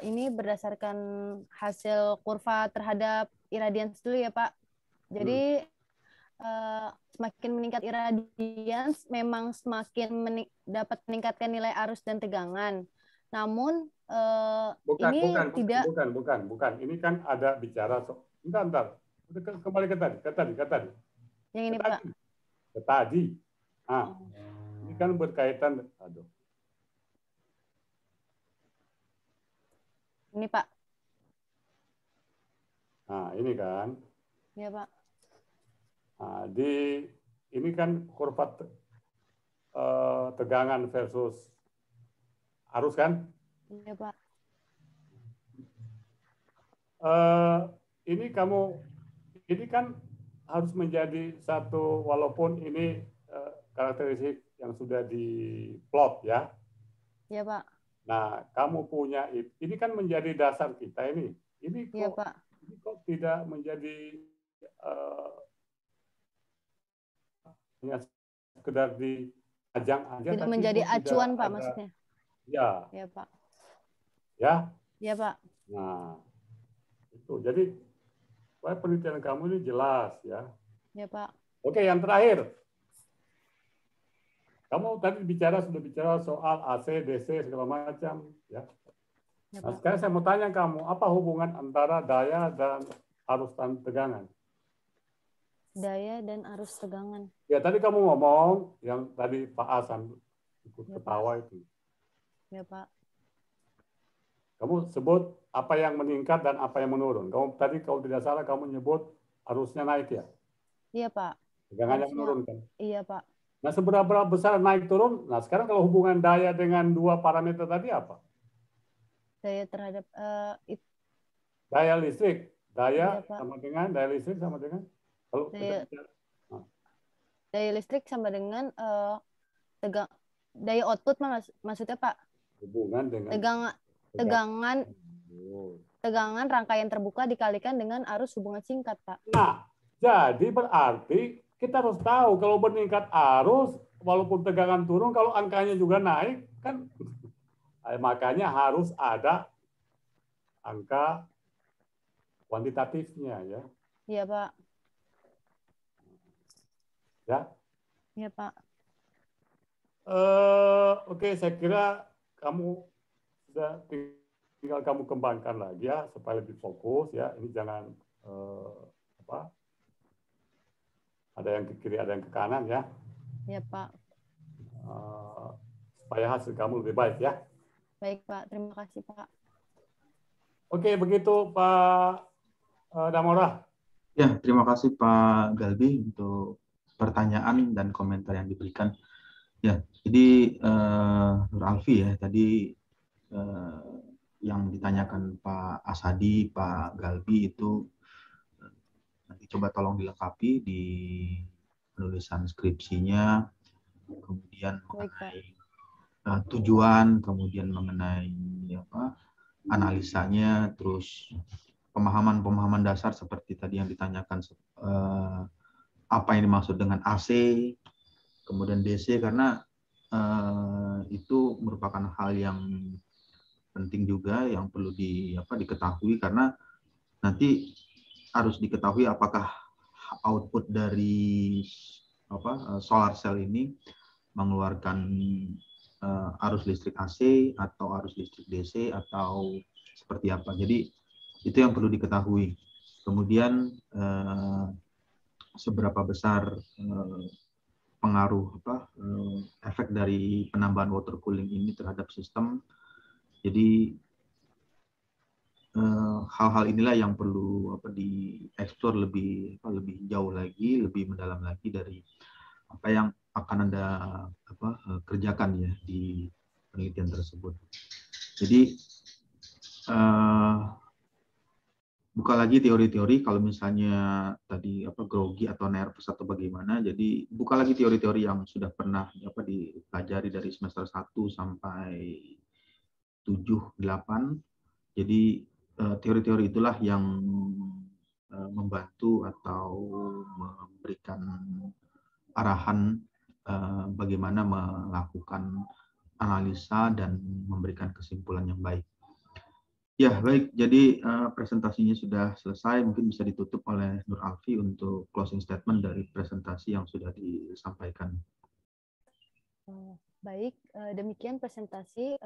ini berdasarkan hasil kurva terhadap iradians dulu ya, Pak. Jadi semakin meningkat iradians, memang semakin dapat meningkatkan nilai arus dan tegangan. Namun
bukan. Ini kan ada bicara bentar. Kembali ke tadi.
Yang ini, Pak.
Ke tadi. Nah, ini kan berkaitan.
Ini, Pak.
Nah, ini kan.
Iya, Pak.
Nah, ini kan kurva tegangan versus arus kan?
Iya, Pak.
Ini kan harus menjadi satu, walaupun ini karakteristik yang sudah diplot ya.
Iya, Pak.
Nah, kamu punya ini kan menjadi dasar kita ini. Ini kok,
iya, Pak.
Ini kok tidak menjadi hanya sekedar diajang aja.
Tidak menjadi acuan, Pak,
ada,
maksudnya.
Ya.
Iya, Pak.
Ya.
Iya, Pak.
Nah, itu. Jadi penelitian kamu ini jelas ya.
Iya, Pak.
Oke, yang terakhir. Kamu tadi sudah bicara soal AC, DC, segala macam. Ya.
Ya,
Nah,
Pak.
sekarang saya mau tanya kamu, apa hubungan antara daya dan arus dan tegangan?
Daya dan arus tegangan.
Ya, tadi kamu ngomong, yang tadi Pak Hasan ikut
Ya,
ketawa
Pak.
itu.
Ya, Pak.
Kamu sebut apa yang meningkat dan apa yang menurun. Tadi kalau tidak salah kamu nyebut arusnya naik ya?
Iya, Pak.
Tegangannya menurun kan?
Iya, Pak.
Nah, seberapa besar naik turun? Nah, sekarang kalau hubungan daya dengan dua parameter tadi apa?
Daya terhadap
daya listrik.
Iya,
Daya listrik sama dengan kalau
daya listrik sama dengan daya output maksudnya, Pak.
Hubungan dengan
tegangan rangkaian terbuka dikalikan dengan arus hubungan singkat, Pak.
Nah, jadi berarti kita harus tahu kalau meningkat arus, walaupun tegangan turun, kalau angkanya juga naik, kan makanya harus ada angka kuantitatifnya ya.
Iya, Pak.
Ya.
Iya, Pak.
Oke, saya kira kamu sudah tinggal kamu kembangkan lagi ya supaya lebih fokus ya. Ini jangan ada yang ke kiri, ada yang ke kanan ya.
Iya, Pak.
Supaya hasil kamu lebih baik ya.
Baik, Pak. Terima kasih, Pak.
Oke, begitu Pak Damora. Ya, terima kasih Pak Galbi untuk pertanyaan dan komentar yang diberikan. Ya, jadi Nur Alfi ya, tadi yang ditanyakan Pak Asadi, Pak Galbi itu nanti coba tolong dilengkapi di penulisan skripsinya, kemudian mengenai tujuan, kemudian mengenai analisanya, terus pemahaman dasar seperti tadi yang ditanyakan apa yang dimaksud dengan AC, kemudian DC karena itu merupakan hal yang penting juga yang perlu diketahui karena nanti harus diketahui apakah output dari solar cell ini mengeluarkan arus listrik AC atau arus listrik DC atau seperti apa. Jadi itu yang perlu diketahui. Kemudian seberapa besar pengaruh efek dari penambahan water cooling ini terhadap sistem. Jadi hal-hal inilah yang perlu dieksplor lebih jauh lagi, lebih mendalam lagi dari apa yang akan Anda kerjakan ya di penelitian tersebut. Jadi buka lagi teori-teori kalau misalnya tadi grogi atau nervous atau bagaimana. Jadi buka lagi teori-teori yang sudah pernah dipelajari dari semester 1 sampai 7, 8. Jadi teori-teori itulah yang membantu atau memberikan arahan bagaimana melakukan analisa dan memberikan kesimpulan yang baik. Ya, baik. Jadi presentasinya sudah selesai. Mungkin bisa ditutup oleh Nur Alfi untuk closing statement dari presentasi yang sudah disampaikan.
Baik, demikian presentasi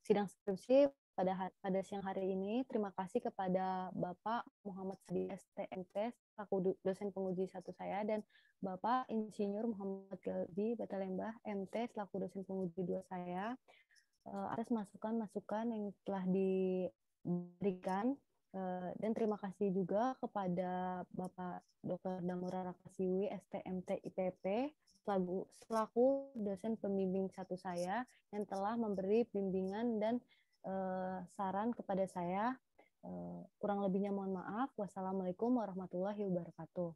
sidang skripsi pada siang hari ini. Terima kasih kepada Bapak Muhammad Sadi STMT, selaku dosen penguji 1 saya, dan Bapak Insinyur Muhammad Galbi Batalembah MT, selaku dosen penguji 2 saya, atas masukan-masukan yang telah diberikan, dan terima kasih juga kepada Bapak Dr. Damura Rakasiwi STMT IPP selaku dosen pembimbing 1 saya yang telah memberi bimbingan dan saran kepada saya. Kurang lebihnya mohon maaf. Wassalamualaikum warahmatullahi wabarakatuh.